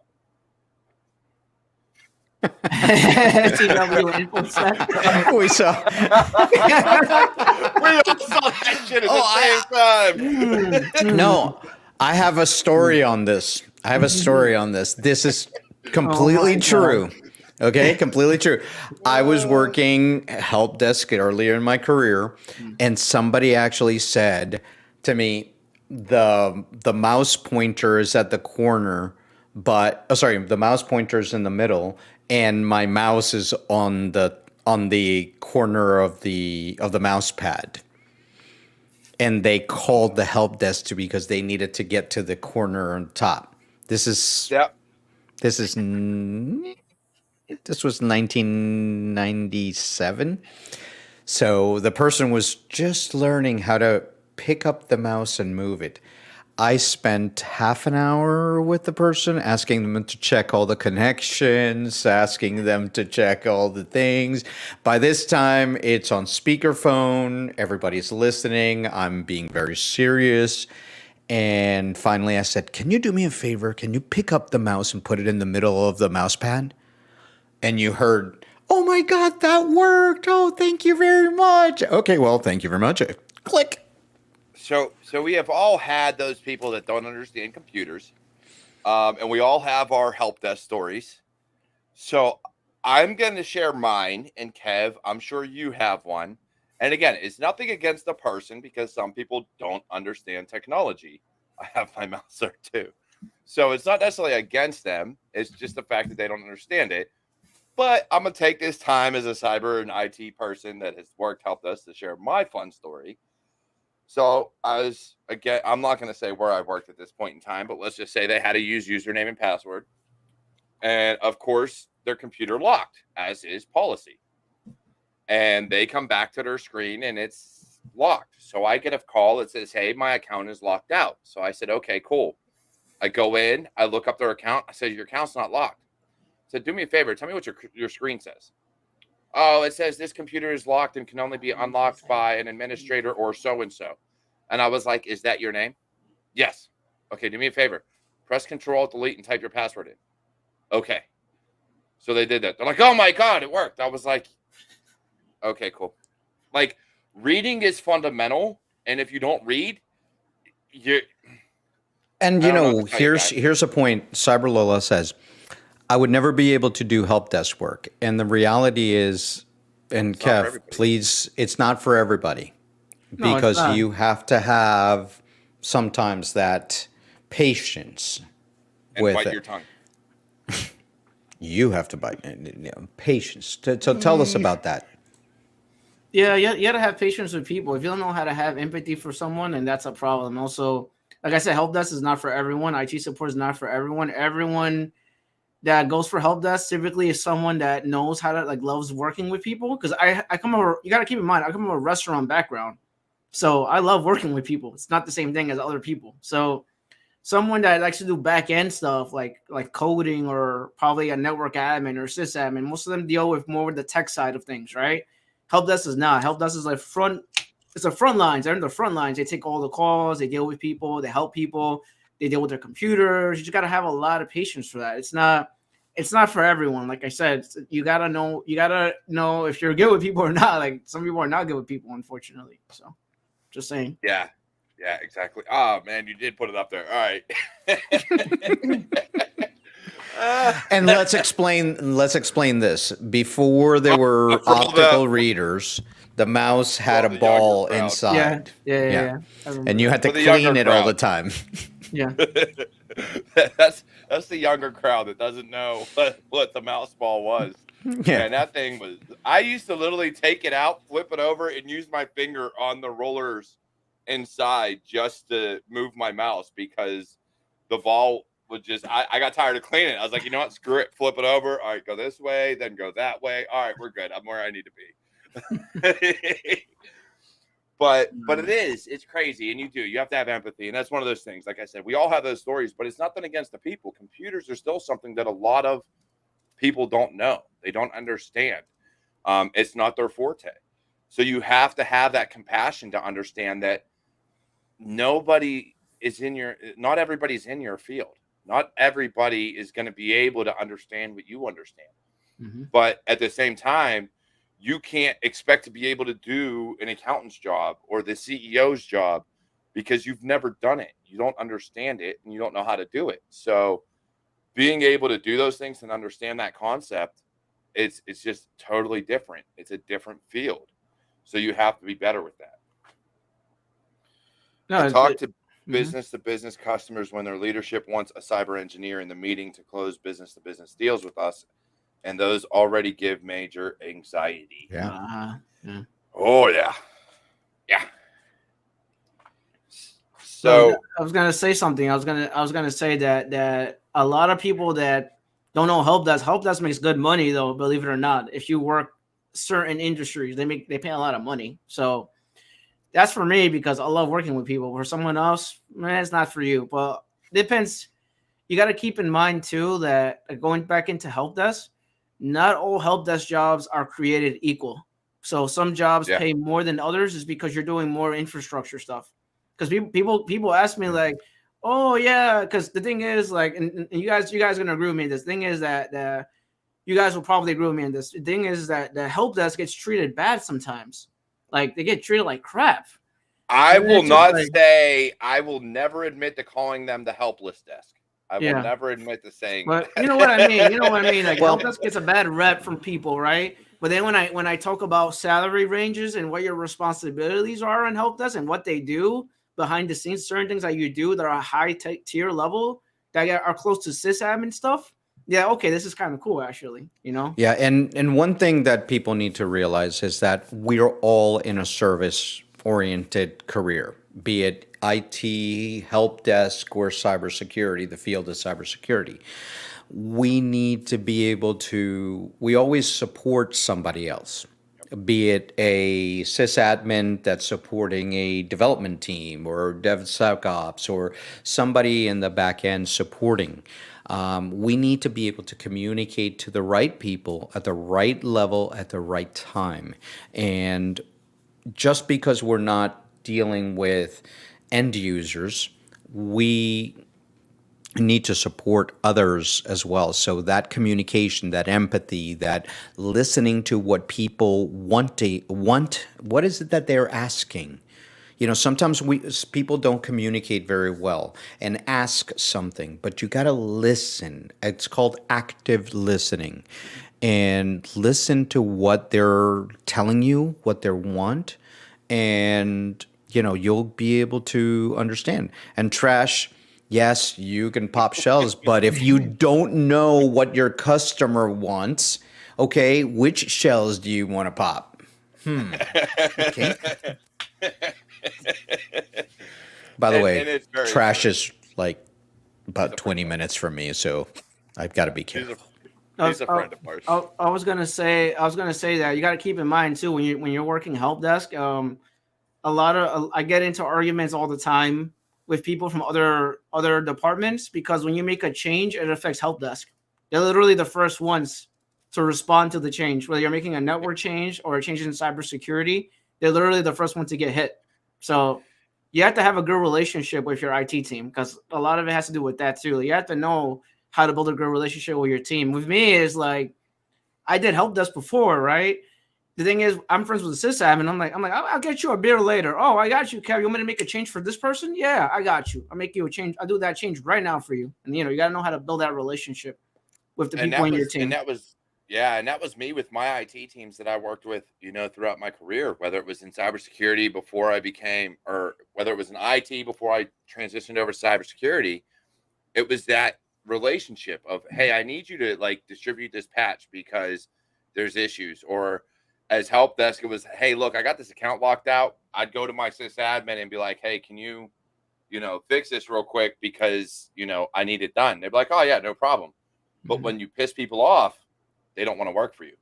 TW Infosec. We saw. We all saw that shit at the same time. No, I have a story on this. This is completely true. Okay, completely true. I was working help desk earlier in my career, and somebody actually said to me, the mouse pointer is at the corner, but the mouse pointer is in the middle, and my mouse is on the corner of the mouse pad. And they called the help desk because they needed to get to the corner on top. This was 1997. So the person was just learning how to pick up the mouse and move it. I spent half an hour with the person, asking them to check all the connections, asking them to check all the things. By this time, it's on speakerphone. Everybody's listening. I'm being very serious. And finally, I said, "Can you do me a favor? Can you pick up the mouse and put it in the middle of the mouse pad?" And you heard, "Oh my God, that worked. Oh, thank you very much." Okay, well, thank you very much. Click. So we have all had those people that don't understand computers, and we all have our help desk stories. So I'm going to share mine, and Kev, I'm sure you have one. And again, it's nothing against the person because some people don't understand technology. I have my mouse there too. So it's not necessarily against them. It's just the fact that they don't understand it. But I'm going to take this time as a cyber and IT person that has helped us to share my fun story. So I'm not going to say where I've worked at this point in time, but let's just say they had to use username and password. And of course, their computer locked, as is policy. And they come back to their screen and it's locked. So I get a call that says, "Hey, my account is locked out." So I said, "Okay, cool." I go in, I look up their account. I said, "Your account's not locked." I said, "Do me a favor. Tell me what your screen says." "Oh, it says this computer is locked and can only be unlocked by an administrator or so-and-so." And I was like, "Is that your name?" "Yes." "Okay, do me a favor. Press Control-Delete and type your password in." "Okay." So they did that. They're like, "Oh my God, it worked." I was like, "Okay, cool." Like, reading is fundamental. And if you don't read, And here's a point. Cyber Lola says, "I would never be able to do help desk work." And the reality is, and Kev, please, it's not for everybody. Because you have to have sometimes that patience and with bite it. your tongue. You have to bite patience. So tell us about that. Yeah, you got to have patience with people. If you don't know how to have empathy for someone, and that's a problem. Also, like I said, help desk is not for everyone. IT support is not for everyone. Everyone that goes for help desk typically is someone that knows how to loves working with people. Because I come over. You got to keep in mind, I come from a restaurant background. So I love working with people. It's not the same thing as other people. So someone that likes to do back end stuff like coding or probably a network admin or sysadmin, most of them deal with more with the tech side of things, right? Help desk is not. Help desk is it's the front lines. They're in the front lines. They take all the calls. They deal with people. They help people. They deal with their computers. You just got to have a lot of patience for that. It's not for everyone. Like I said, you gotta know if you're good with people or not. Like some people are not good with people, unfortunately. So. Just saying. Yeah, exactly. Oh man, you did put it up there. All right. And let's explain this. Before there were optical readers, the mouse had a ball inside. Yeah. And you had to clean it all the time. Yeah. That's the younger crowd that doesn't know what the mouse ball was. Yeah, and that thing was. I used to literally take it out, flip it over, and use my finger on the rollers inside just to move my mouse because the ball would just. I got tired of cleaning it. I was like, you know what? Screw it. Flip it over. All right, go this way, then go that way. All right, we're good. I'm where I need to be. But it's crazy, and you have to have empathy, and that's one of those things. Like I said, we all have those stories, but it's nothing against the people. Computers are still something that a lot of people don't know. They don't understand. It's not their forte. So you have to have that compassion to understand that not everybody's in your field. Not everybody is going to be able to understand what you understand. Mm-hmm. But at the same time, you can't expect to be able to do an accountant's job or the CEO's job because you've never done it. You don't understand it and you don't know how to do it. So being able to do those things and understand that concept, it's just totally different. It's a different field. So you have to be better with that. No, I talk to mm-hmm. business-to-business customers when their leadership wants a cyber engineer in the meeting to close business-to-business deals with us, and those already give major anxiety. Yeah. Yeah. Oh yeah. So So I was gonna say something. I was gonna say that a lot of people that don't know help desk makes good money though, believe it or not. If you work certain industries, they pay a lot of money. So that's for me because I love working with people. For someone else, man, it's not for you. But depends. You got to keep in mind too that going back into help desk, not all help desk jobs are created equal. So some jobs pay more than others is because you're doing more infrastructure stuff. Because people ask me like, oh yeah, because the thing is like, and you guys are gonna agree with me. This thing is that you guys will probably agree with me on this. The thing is that the help desk gets treated bad sometimes. Like they get treated like crap. I will never admit to calling them the helpless desk. I will never admit to saying but you know what I mean. Like help desk gets a bad rep from people, right? But then when I talk about salary ranges and what your responsibilities are on help desk and what they do behind the scenes, certain things that you do that are a high tier level that are close to sysadmin stuff. Yeah, okay, this is kind of cool actually, you know? Yeah, and one thing that people need to realize is that we're all in a service-oriented career, be it IT, help desk, or cybersecurity, the field of cybersecurity. We need to be able to, we always support somebody else, be it a sysadmin that's supporting a development team or DevSecOps or somebody in the back end supporting. We need to be able to communicate to the right people at the right level at the right time. And just because we're not dealing with end users, we need to support others as well. So that communication, that empathy, that listening to what people want, what is it that they're asking? You know, sometimes people don't communicate very well and ask something, but you got to listen. It's called active listening. And listen to what they're telling you, what they want, and you'll be able to understand. And trash, yes, you can pop shells, but if you don't know what your customer wants, okay, which shells do you want to pop? Okay. By the way, trash is like about 20 minutes from me, so I've got to be careful. He's a friend of ours. I was gonna say that you got to keep in mind too when you're working help desk. I get into arguments all the time with people from other departments because when you make a change, it affects help desk. They're literally the first ones to respond to the change, whether you're making a network change or a change in cybersecurity. They're literally the first one to get hit. So you have to have a good relationship with your IT team because a lot of it has to do with that too. You have to know how to build a good relationship with your team. With me is like, I did help desk before, right? The thing is, I'm friends with the sysadmin. I'm like, I'll get you a beer later. Oh, I got you, Kev. You want me to make a change for this person? Yeah, I got you. I'll make you a change. I'll do that change right now for you. And you got to know how to build that relationship with the people in your team. And that was me with my IT teams that I worked with, throughout my career, whether it was in cybersecurity before I became, or whether it was in IT before I transitioned over to cybersecurity. It was that relationship of, hey, I need you to like distribute this patch because there's issues. Or as help desk, it was, hey, look, I got this account locked out. I'd go to my sysadmin and be like, hey, can you fix this real quick because I need it done. They'd be like, oh yeah, no problem. But when you piss people off, they don't want to work for you.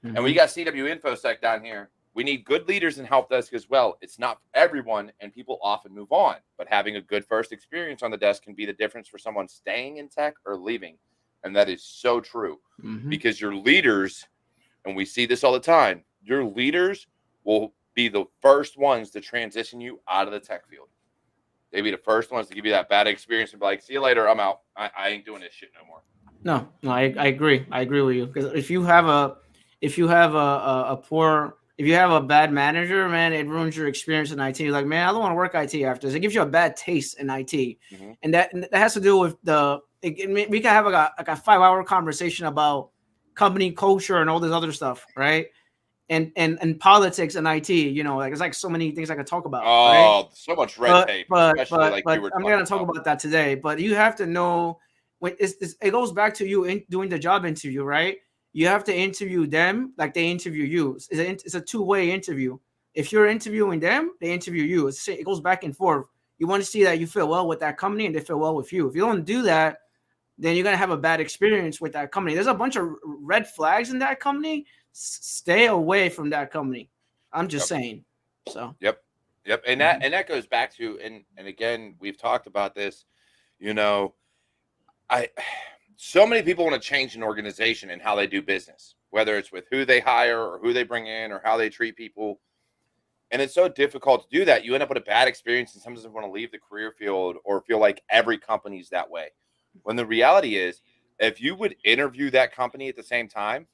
And we got CW Infosec down here. We need good leaders in help desk as well. It's not for everyone, and people often move on. But having a good first experience on the desk can be the difference for someone staying in tech or leaving. And that is so true because your leaders, and we see this all the time, your leaders will be the first ones to transition you out of the tech field. They'd be the first ones to give you that bad experience and be like, see you later, I'm out. I ain't doing this shit no more. No, I agree. I agree with you, because if you have a poor, if you have a bad manager, man, it ruins your experience in IT. You're like, man, I don't want to work IT after this. It gives you a bad taste in IT, and that has to do with we can have like a 5-hour conversation about company culture and all this other stuff, right? And politics and IT, like it's like so many things I could talk about. Oh, right? So much red tape, especially like you were I'm not gonna talk about that today. But you have to know when it goes back to you doing the job interview, right? You have to interview them like they interview you. It's a two-way interview. If you're interviewing them, they interview you. It goes back and forth. You want to see that you feel well with that company and they feel well with you. If you don't do that, then you're gonna have a bad experience with that company. There's a bunch of red flags in that company. Stay away from that company. I'm just saying. So Yep. And that goes back to, and again, we've talked about this, so many people want to change an organization and how they do business, whether it's with who they hire or who they bring in or how they treat people. And it's so difficult to do that. You end up with a bad experience and sometimes want to leave the career field or feel like every company's that way. When the reality is, if you would interview that company at the same time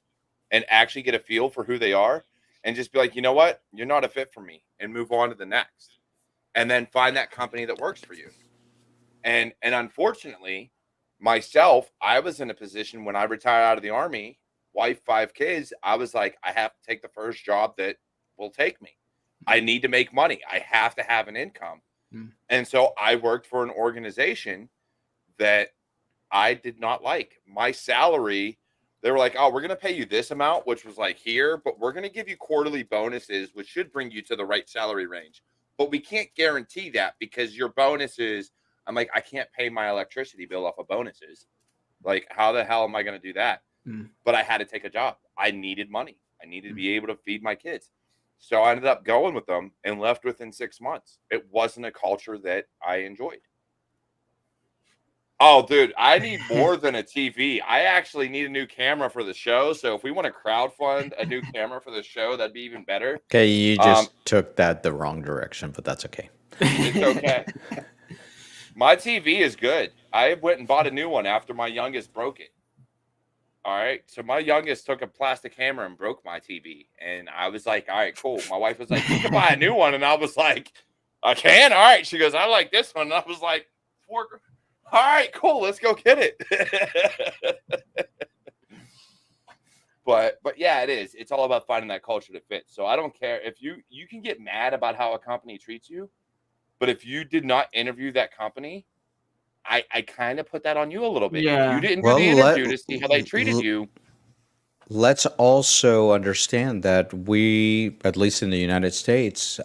and actually get a feel for who they are and just be like, you know what, you're not a fit for me, and move on to the next, and then find that company that works for you. And unfortunately, myself, I was in a position when I retired out of the Army, wife, 5 kids, I was like, I have to take the first job that will take me. I need to make money. I have to have an income. And so I worked for an organization that I did not like. My salary, they were like, oh, we're going to pay you this amount, which was like here, but we're going to give you quarterly bonuses, which should bring you to the right salary range. But we can't guarantee that because your bonuses, I'm like, I can't pay my electricity bill off of bonuses. Like, how the hell am I going to do that? But I had to take a job. I needed money. I needed to be able to feed my kids. So I ended up going with them and left within 6 months. It wasn't a culture that I enjoyed. Oh, dude, I need more than a TV. I actually need a new camera for the show. So if we want to crowdfund a new camera for the show, that'd be even better. Okay, you just took that the wrong direction, but that's okay. It's okay. My TV is good. I went and bought a new one after my youngest broke it. All right. So my youngest took a plastic hammer and broke my TV. And I was like, all right, cool. My wife was like, you can buy a new one. And I was like, I can? All right. She goes, I like this one. And I was like, all right, cool. Let's go get it. But yeah, it is. It's all about finding that culture that fits. So I don't care if you can get mad about how a company treats you. But if you did not interview that company, I kind of put that on you a little bit. Yeah. You didn't do the interview to see how they treated you. Let's also understand that we, at least in the United States,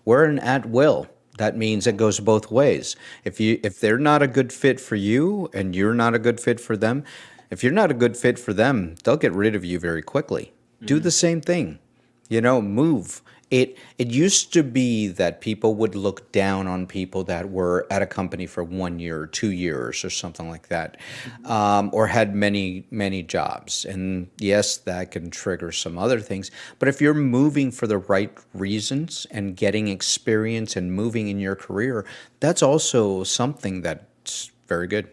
we're an at will. That means it goes both ways. If they're not a good fit for you and you're not a good fit for them, if you're not a good fit for them, they'll get rid of you very quickly. Do the same thing. Move. It used to be that people would look down on people that were at a company for 1 year or 2 years or something like that, or had many, many jobs. And yes, that can trigger some other things. But if you're moving for the right reasons and getting experience and moving in your career, that's also something that's very good.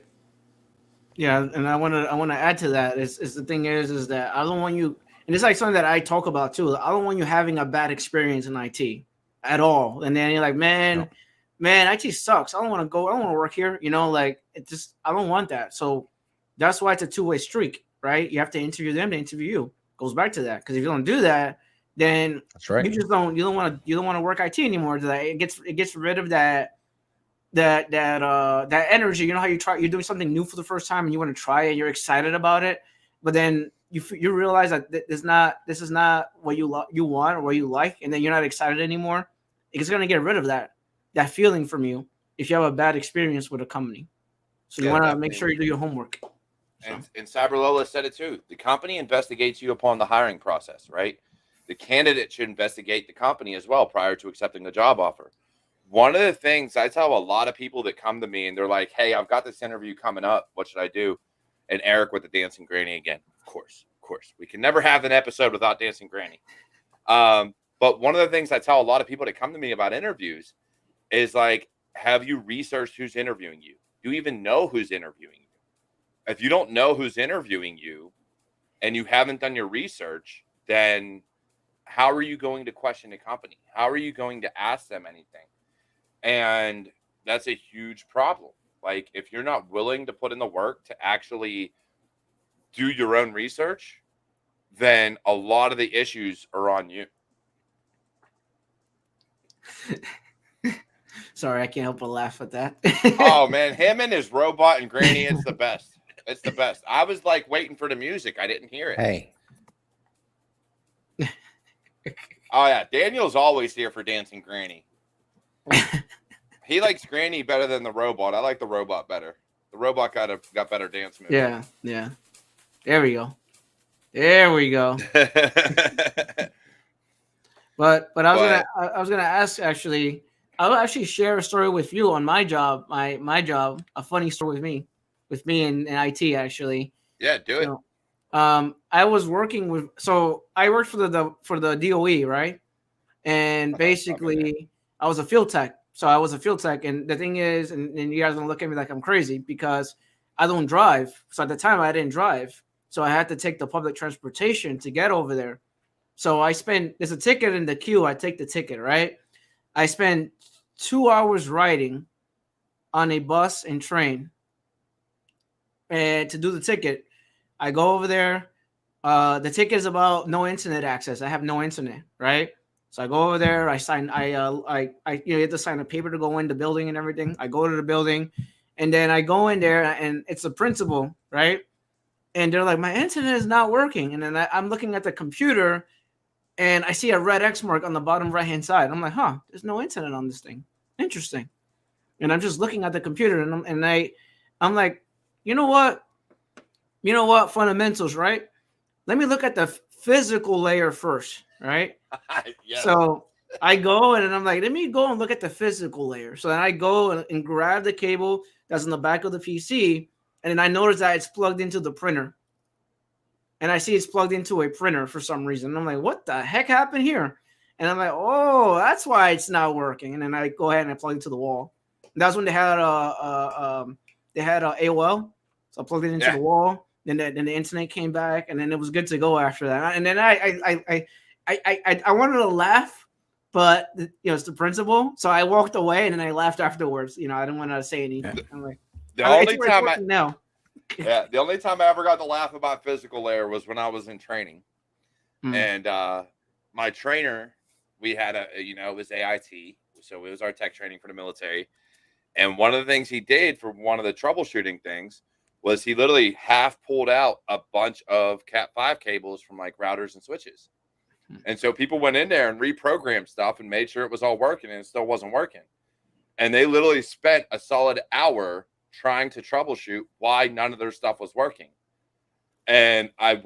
Yeah, and I want to add to that. Is the thing is that I don't want you, and it's like something that I talk about too. I don't want you having a bad experience in IT at all. And then you're like, man, IT sucks. I don't want to go. I don't want to work here. Like it just, I don't want that. So that's why it's a two-way streak, right? You have to interview them, they interview you. Goes back to that, because if you don't do that, then That's right. you just don't. You don't want to work IT anymore. It gets rid of that energy. You know how you're doing something new for the first time and you want to try it, you're excited about it, but then you realize that this is not what you want or what you like, and then you're not excited anymore. It's going to get rid of that feeling from you if you have a bad experience with a company. So you want to make sure you do your homework. And Cyber Lola said it too. The company investigates you upon the hiring process, right? The candidate should investigate the company as well prior to accepting the job offer. One of the things I tell a lot of people that come to me and they're like, hey, I've got this interview coming up. What should I do? And Eric with the Dancing Granny again. Of course. We can never have an episode without Dancing Granny. But But one of the things I tell a lot of people that come to me about interviews is like, have you researched who's interviewing you? Do you even know who's interviewing you? If you don't know who's interviewing you and you haven't done your research, then how are you going to question the company? How are you going to ask them anything? And that's a huge problem. Like, if you're not willing to put in the work to actually do your own research, then a lot of the issues are on you. Sorry, I can't help but laugh at that. Oh man, him and his robot and Granny, it's the best. It's the best. I was like waiting for the music. I didn't hear it. Hey. Oh yeah, Daniel's always here for Dancing Granny. He likes Granny better than the robot. I like the robot better. The robot got better dance moves. Yeah. There we go. But I was gonna ask actually. I'll actually share a story with you on my job. My job, a funny story with me in IT actually. Yeah, do it. So, I was working with. So I worked for the DOE, right? And basically, I was a field tech. So I was a field tech, and the thing is, and you guys are gonna look at me like I'm crazy because I don't drive. So at the time, I didn't drive, so I had to take the public transportation to get over there. So there's a ticket in the queue. I take the ticket, right? I spend 2 hours riding on a bus and train, and to do the ticket, I go over there. The ticket is about no internet access. I have no internet, right? So I go over there. I sign. You have to sign a paper to go in the building and everything. I go to the building, and then I go in there, and it's the principal, right? And they're like, my internet is not working. And then I'm looking at the computer, and I see a red X mark on the bottom right-hand side. I'm like, there's no internet on this thing. Interesting. And I'm just looking at the computer, and I'm like, you know what? Fundamentals, right? Let me look at the physical layer first, right? Yeah. So I go and I'm like, let me go and look at the physical layer. So then I go and grab the cable that's in the back of the PC, and then I notice that it's plugged into the printer. And I see it's plugged into a printer for some reason. And I'm like, what the heck happened here? And I'm like, oh, that's why it's not working. And then I go ahead and I plug it to the wall. And that's when they had AOL. So I plugged it into the wall. Then the internet came back, and then it was good to go after that. And then I wanted to laugh, but it's the principal. So I walked away, and then I laughed afterwards. I didn't want to say anything. I'm like, the only time I ever got to laugh about physical layer was when I was in training. And my trainer, we had it was AIT, so it was our tech training for the military. And one of the things he did for one of the troubleshooting things was he literally half pulled out a bunch of Cat5 cables from like routers and switches. And so people went in there and reprogrammed stuff and made sure it was all working, and it still wasn't working. And they literally spent a solid hour trying to troubleshoot why none of their stuff was working. And I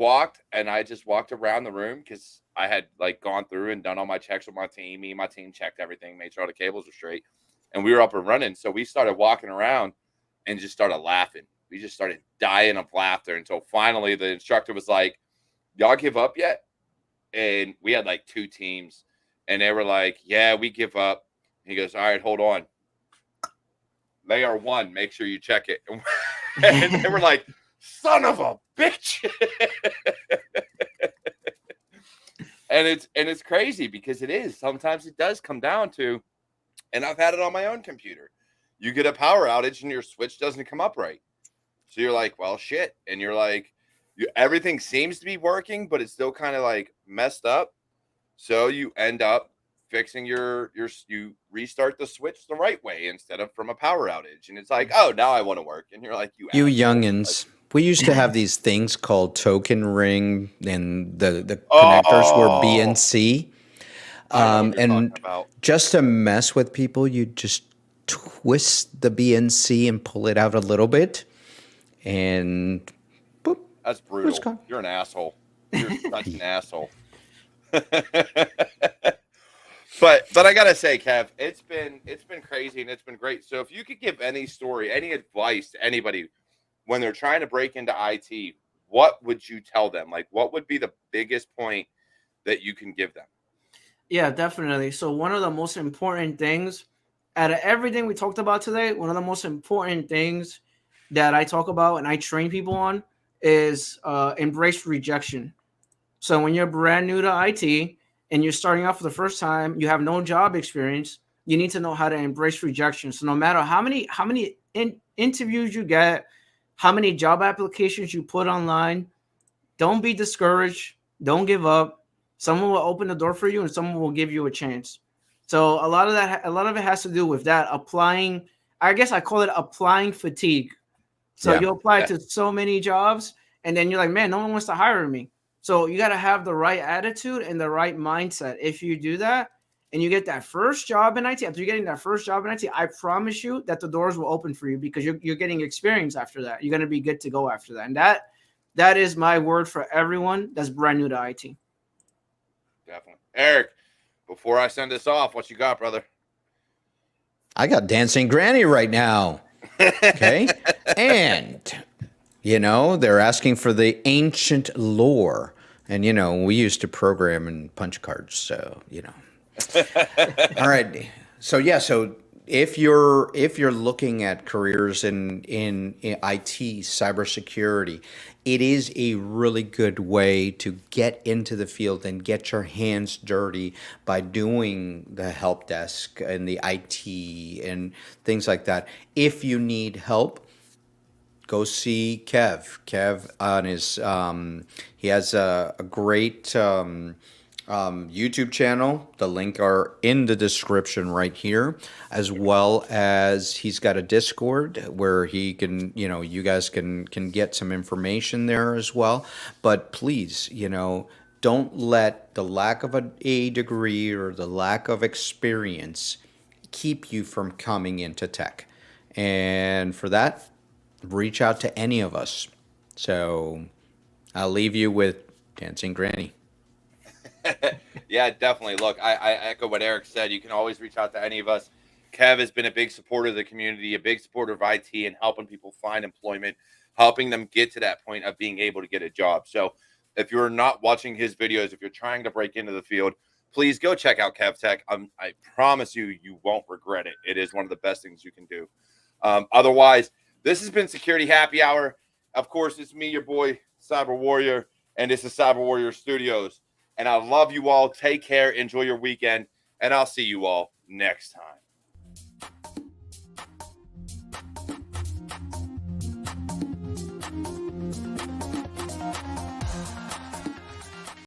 just walked around the room because I had like gone through and done all my checks with my team. Me and my team checked everything, made sure all the cables were straight, and we were up and running. So we started walking around and just started laughing. We just started dying of laughter until finally the instructor was like, y'all give up yet? And we had like 2 teams, and they were like, yeah, we give up. He goes, all right, hold on. Layer 1, make sure you check it. And they were like, son of a bitch. And it's crazy because it is. Sometimes it does come down to, and I've had it on my own computer. You get a power outage and your switch doesn't come up right. So you're like, well, shit. And you're like, everything seems to be working, but it's still kind of like messed up. So you end up fixing you restart the switch the right way instead of from a power outage. And it's like, oh, now I want to work. And you're like, you youngins. We used to have these things called token ring, and the connectors were BNC. And just to mess with people, you just twist the BNC and pull it out a little bit. And boop. That's brutal. You're an asshole. You're such an asshole. But I gotta say, Kev, it's been crazy and it's been great. So if you could give any advice to anybody when they're trying to break into IT, what would you tell them? Like, what would be the biggest point that you can give them? Yeah, definitely. So one of the most important things out of everything we talked about today, one of the most important things that I talk about and I train people on is embrace rejection. So when you're brand new to IT and you're starting off for the first time, you have no job experience, you need to know how to embrace rejection. So no matter how many interviews you get, how many job applications you put online, don't be discouraged. Don't give up. Someone will open the door for you and someone will give you a chance. So a lot of it has to do with that applying. I guess I call it applying fatigue. So Yeah. you apply to so many jobs and then you're like, man, no one wants to hire me. So you got to have the right attitude and the right mindset. If you do that and you get that first job in IT, after you're getting that first job in IT, I promise you that the doors will open for you because you're getting experience after that. You're going to be good to go after that. And that is my word for everyone that's brand new to IT. Definitely. Eric, before I send this off, what you got, brother? I got Dancing Granny right now. Okay. And, they're asking for the ancient lore. And, we used to program in punch cards. So, All right. So, yeah. So if you're looking at careers in IT, cybersecurity, it is a really good way to get into the field and get your hands dirty by doing the help desk and the IT and things like that. If you need help, go see Kev. Kev on his he has a great YouTube channel. The link are in the description right here, as well as he's got a Discord where he can, you guys can get some information there as well. But please, don't let the lack of a degree or the lack of experience keep you from coming into tech. And for that, reach out to any of us. So I'll leave you with Dancing Granny. Yeah, definitely. Look, I echo what Eric said. You can always reach out to any of us. Kev has been a big supporter of the community, a big supporter of IT and helping people find employment, helping them get to that point of being able to get a job. So if you're not watching his videos, if you're trying to break into the field, please go check out Kev Tech. I promise you won't regret it. It is one of the best things you can do. Otherwise, this has been Security Happy Hour. Of course, it's me, your boy, Cyber Warrior, and this is Cyber Warrior Studios. And I love you all. Take care. Enjoy your weekend. And I'll see you all next time.